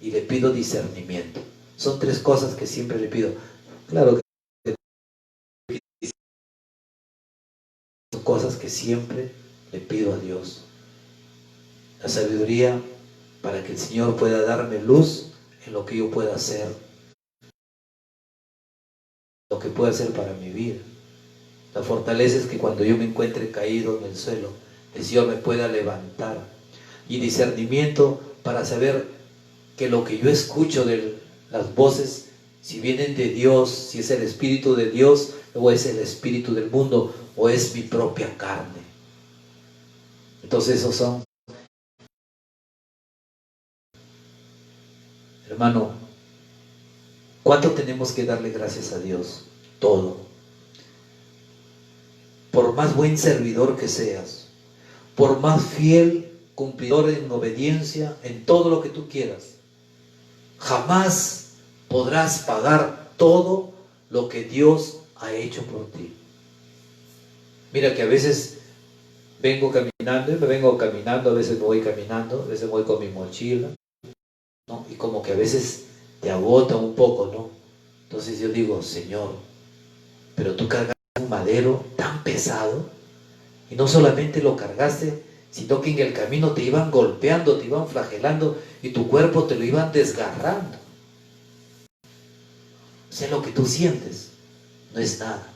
y le pido discernimiento. Son tres cosas que siempre le pido. Claro que son cosas que siempre le pido a Dios. La sabiduría para que el Señor pueda darme luz en lo que yo pueda hacer, lo que pueda hacer para mi vida. La fortaleza es que cuando yo me encuentre caído en el suelo, el Señor me pueda levantar. Y discernimiento para saber que lo que yo escucho de las voces, si vienen de Dios, si es el Espíritu de Dios, o es el espíritu del mundo, o es mi propia carne. Entonces esos son, hermano, ¿cuánto tenemos que darle gracias a Dios? Todo. Por más buen servidor que seas, por más fiel cumplidor en obediencia, en todo lo que tú quieras, jamás podrás pagar todo lo que Dios ha hecho por ti. Mira que a veces vengo caminando, y me vengo caminando, a veces me voy caminando, a veces voy con mi mochila, ¿no? Y como que a veces te agota un poco, ¿no? Entonces yo digo, Señor, pero tú cargaste un madero tan pesado, y no solamente lo cargaste, sino que en el camino te iban golpeando, te iban flagelando, y tu cuerpo te lo iban desgarrando. O sea, lo que tú sientes no es nada.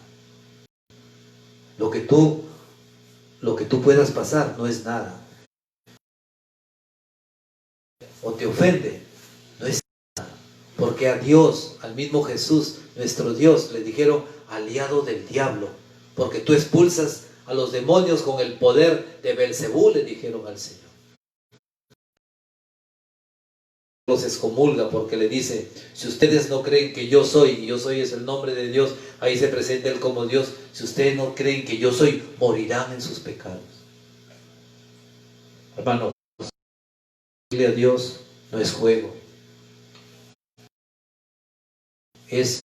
Lo que tú puedas pasar no es nada. O te ofende, no es nada. Porque a Dios, al mismo Jesús, nuestro Dios, le dijeron aliado del diablo. Porque tú expulsas a los demonios con el poder de Belcebú, le dijeron al Señor. Los excomulga porque le dice, si ustedes no creen que yo soy, y yo soy es el nombre de Dios, ahí se presenta Él como Dios, si ustedes no creen que yo soy, morirán en sus pecados. Hermano, decirle a Dios no es juego, es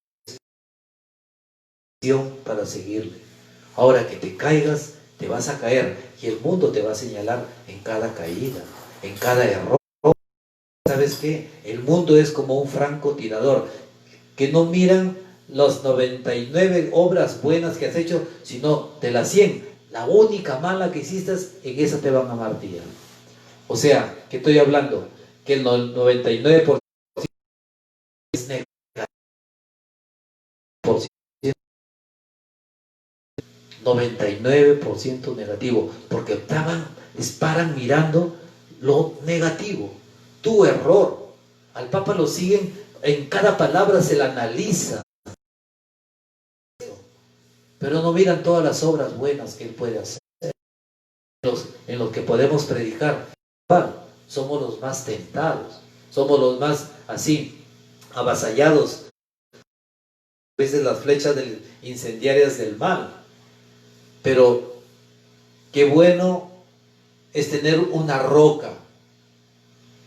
acción para seguirle. Ahora que te caigas, te vas a caer, y el mundo te va a señalar en cada caída, en cada error. ¿Sabes qué? El mundo es como un francotirador, que no miran las 99 obras buenas que has hecho, sino de las 100, la única mala que hiciste, en esa te van a martillar. O sea, ¿qué estoy hablando? Que el 99% es negativo, 99% negativo, porque paran mirando lo negativo, tu error. Al Papa lo siguen, en cada palabra se la analiza, pero no miran todas las obras buenas que Él puede hacer, en los que podemos predicar. Somos los más tentados, somos los más así, avasallados a veces las flechas incendiarias del mal. Pero qué bueno es tener una roca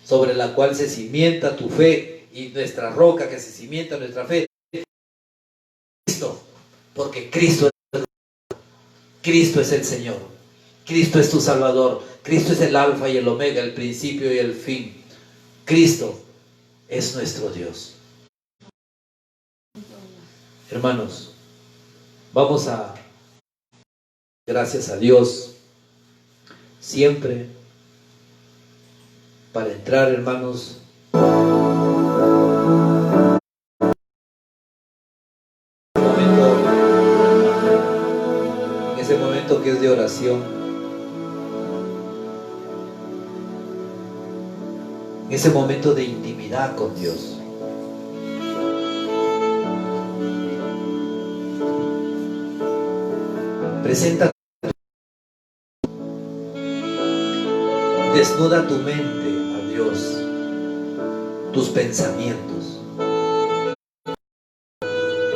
sobre la cual se cimienta tu fe, y nuestra roca que se cimienta nuestra fe, Cristo, porque Cristo es el Señor. Cristo es tu Salvador. Cristo es el Alfa y el Omega, el principio y el fin. Cristo es nuestro Dios. Hermanos, vamos a, gracias a Dios, siempre para entrar, hermanos, en ese momento que es de oración, en ese momento de intimidad con Dios. Presenta, desnuda tu mente a Dios, tus pensamientos.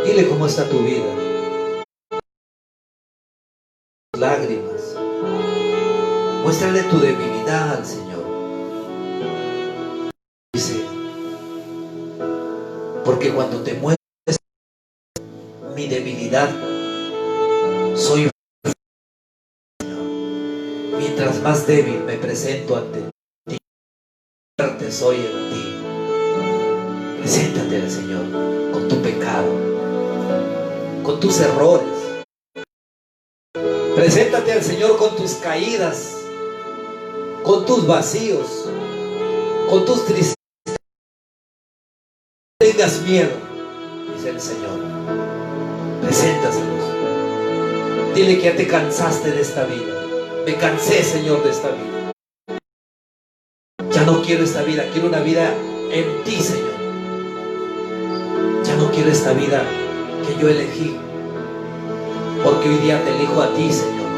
Dile cómo está tu vida, tus lágrimas. Muéstrale tu debilidad al Señor. Dice, porque cuando te muestres mi debilidad, soy mientras más débil me presento ante ti, fuerte soy en ti. Preséntate al Señor con tu pecado, con tus errores. Preséntate al Señor con tus caídas, con tus vacíos, con tus tristezas. No tengas miedo, dice el Señor. Preséntaselos. Dile que ya te cansaste de esta vida. Me cansé, Señor, de esta vida. Ya no quiero esta vida, quiero una vida en ti, Señor. Ya no quiero esta vida que yo elegí, porque hoy día te elijo a ti, Señor.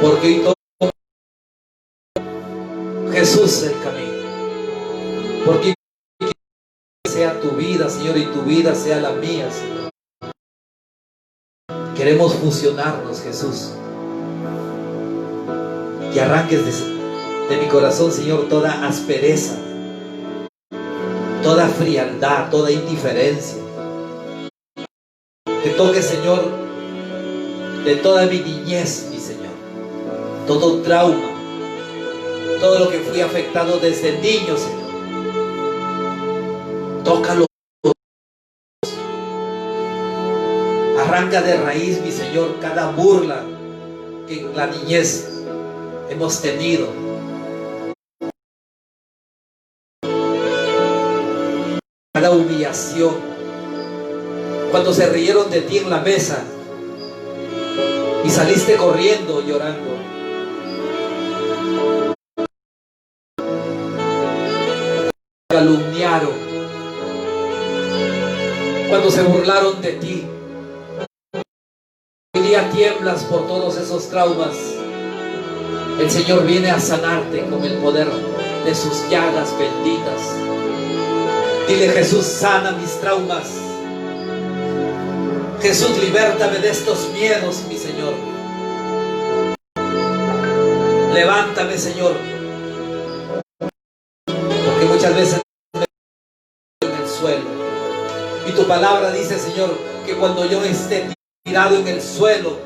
Porque hoy todo Jesús es el camino. Porque sea tu vida, Señor, y tu vida sea la mía, Señor. Queremos fusionarnos, Jesús. Que arranques de mi corazón, Señor, toda aspereza, toda frialdad, toda indiferencia. Que toque, Señor, de toda mi niñez, mi Señor. Todo trauma, todo lo que fui afectado desde niño, Señor. Tócalo. Arranca de raíz, mi Señor, cada burla que en la niñez hemos tenido. Cada humillación. Cuando se rieron de ti en la mesa y saliste corriendo llorando. Calumniaron. Cuando se burlaron de ti. Hoy día tiemblas por todos esos traumas. El Señor viene a sanarte con el poder de sus llagas benditas. Dile: Jesús, sana mis traumas. Jesús, libértame de estos miedos, mi Señor. Levántame, Señor. Porque muchas veces me en el suelo. Y tu palabra dice, Señor, que cuando yo esté tirado en el suelo,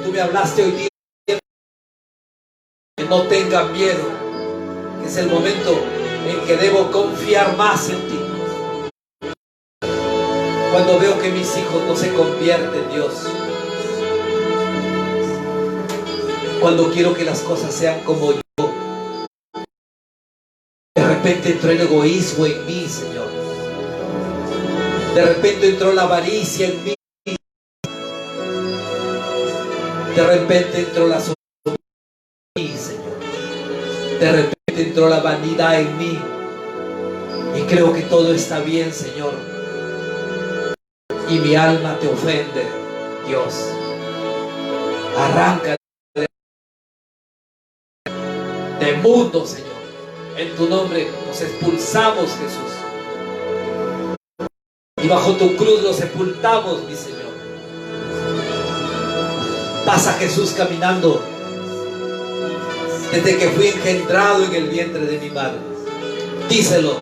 tú me hablaste hoy día que no tenga miedo, que es el momento en que debo confiar más en ti. Cuando veo que mis hijos no se convierten en Dios, cuando quiero que las cosas sean como yo, de repente entró el egoísmo en mí, Señor. De repente entró la avaricia en mí. De repente entró la soberbia en mí, Señor. De repente entró la vanidad en mí. Y creo que todo está bien, Señor. Y mi alma te ofende, Dios. Arranca de mundo, Señor. En tu nombre nos expulsamos, Jesús. Y bajo tu cruz los sepultamos, mi Señor. Pasa Jesús caminando desde que fui engendrado en el vientre de mi madre. Díselo.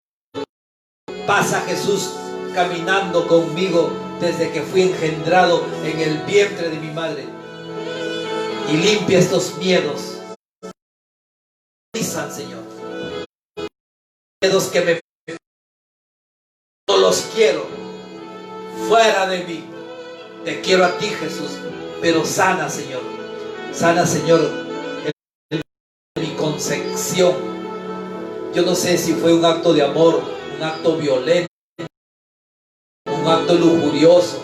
Pasa Jesús caminando conmigo desde que fui engendrado en el vientre de mi madre. y limpia estos miedos. Señor, miedos que me no los quiero fuera de mí. Te quiero a ti, Jesús, pero sana, Señor, mi concepción. Yo no sé si fue un acto de amor, un acto violento, un acto lujurioso,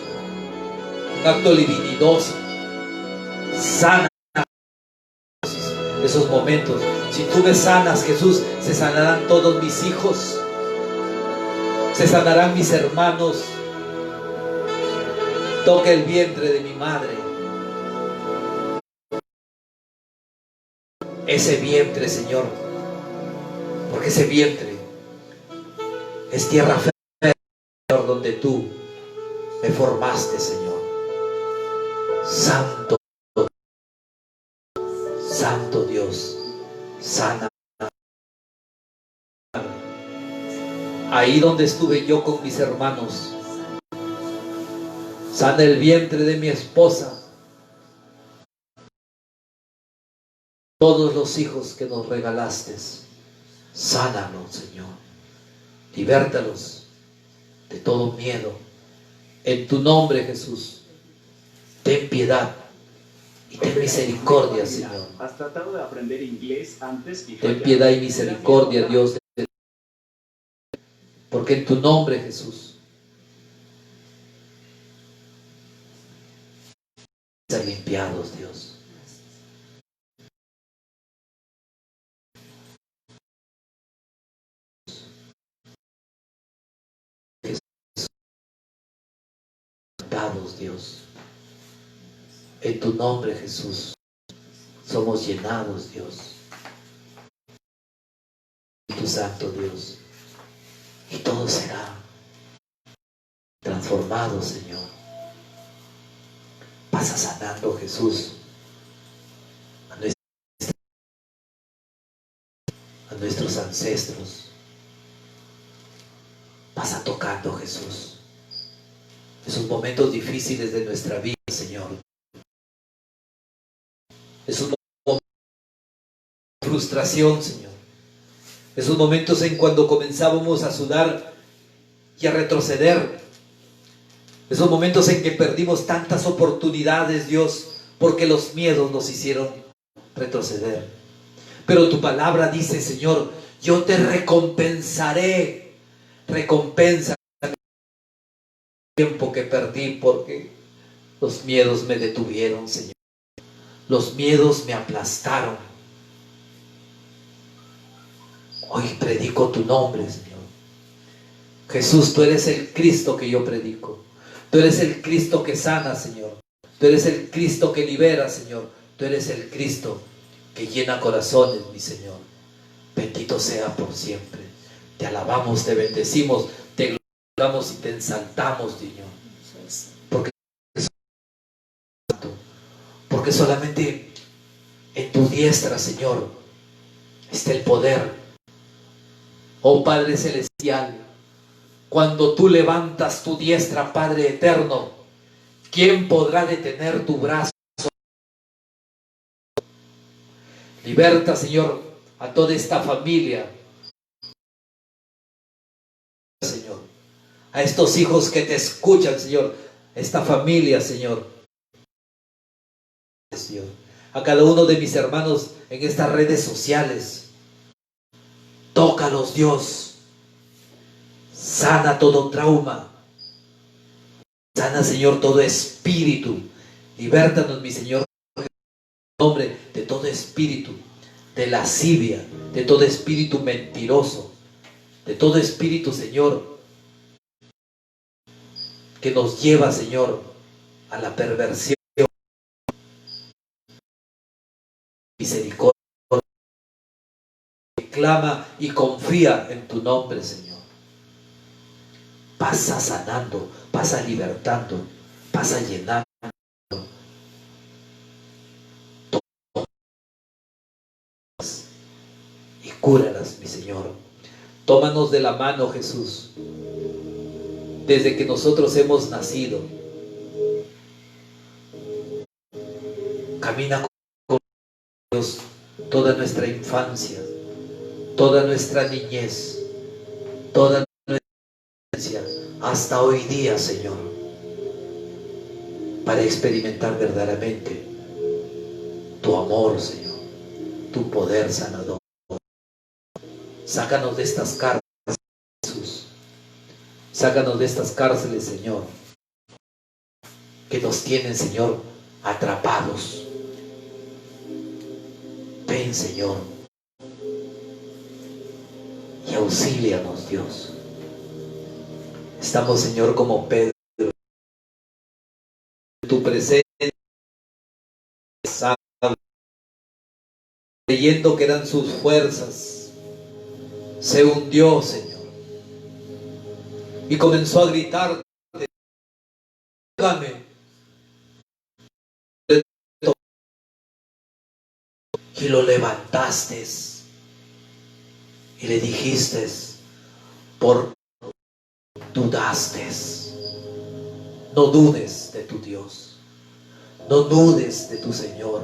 un acto libidinoso. Sana esos momentos. Si tú me sanas, Jesús, se sanarán todos mis hijos, se sanarán mis hermanos. Toca el vientre de mi madre, ese vientre, Señor, porque ese vientre es tierra fértil, Señor, donde tú me formaste, Señor. Santo, Santo Dios, sana. Ahí donde estuve yo con mis hermanos, sana el vientre de mi esposa, todos los hijos que nos regalaste, sánalos, Señor, libértalos de todo miedo, en tu nombre, Jesús. Ten piedad y ten misericordia, Señor. ¿Has tratado de aprender inglés antes? Ten piedad y misericordia, Dios, porque en tu nombre, Jesús, ser limpiados, Dios. Dios, en tu nombre, Jesús, somos llenados, Dios, tu santo Dios, y todo será transformado, Señor. Pasa sanando, Jesús, a nuestros ancestros. Pasa tocando, Jesús, esos momentos difíciles de nuestra vida, Señor. Esos momentos de frustración, Señor. Esos momentos en cuando comenzábamos a sudar y a retroceder. Esos momentos en que perdimos tantas oportunidades, Dios, porque los miedos nos hicieron retroceder. Pero tu palabra dice, Señor, yo te recompensaré. Recompensa tiempo que perdí porque los miedos me detuvieron, Señor. Los miedos me aplastaron. Hoy predico tu nombre, Señor. Jesús, tú eres el Cristo que yo predico. Tú eres el Cristo que sana, Señor. Tú eres el Cristo que libera, Señor. Tú eres el Cristo que llena corazones, mi Señor. Bendito sea por siempre. Te alabamos, te bendecimos, te glorificamos y te exaltamos, Señor. Porque solamente en tu diestra, Señor, está el poder. Oh Padre Celestial, cuando tú levantas tu diestra, Padre Eterno, ¿quién podrá detener tu brazo? Liberta, Señor, a toda esta familia, Señor, a estos hijos que te escuchan, Señor, esta familia, Señor, a cada uno de mis hermanos en estas redes sociales. Tócalos, Dios. Sana todo trauma. Sana, Señor, todo espíritu. Libértanos, mi Señor, en nombre de todo espíritu de lascivia, de todo espíritu mentiroso, de todo espíritu, Señor, que nos lleva, Señor, a la perversión. Misericordia, clama y confía en tu nombre, Señor. Pasa sanando, pasa libertando, pasa llenando. Y cúralas, mi Señor. Tómanos de la mano, Jesús, desde que nosotros hemos nacido. Camina Dios, toda nuestra infancia, toda nuestra niñez, toda nuestra experiencia hasta hoy día, Señor, para experimentar verdaderamente tu amor, Señor, tu poder sanador. Sácanos de estas cárceles, Jesús. Sácanos de estas cárceles, Señor, que nos tienen, Señor, atrapados. Ven, Señor, y auxílianos, Dios. Estamos, Señor, como Pedro, en tu presencia, creyendo que eran sus fuerzas. Se hundió, Señor, y comenzó a gritar: "Hágame". Y lo levantaste y le dijiste: por dudaste. No dudes de tu Dios, no dudes de tu Señor.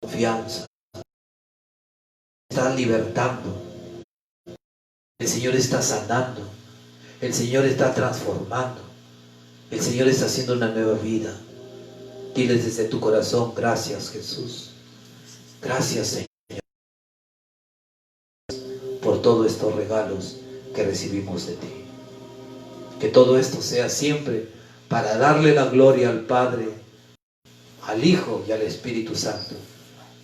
Confianza. Está libertando. El Señor está sanando. El Señor está transformando. El Señor está haciendo una nueva vida. Diles desde tu corazón: gracias, Jesús. Gracias, Señor, por todos estos regalos que recibimos de ti. Que todo esto sea siempre para darle la gloria al Padre, al Hijo y al Espíritu Santo,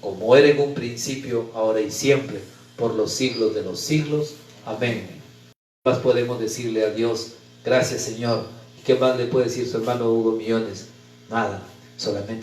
como era en un principio, ahora y siempre, por los siglos de los siglos. Amén. ¿Qué más podemos decirle a Dios? Gracias, Señor. ¿Y qué más le puede decir su hermano Hugo Millones? Nada, solamente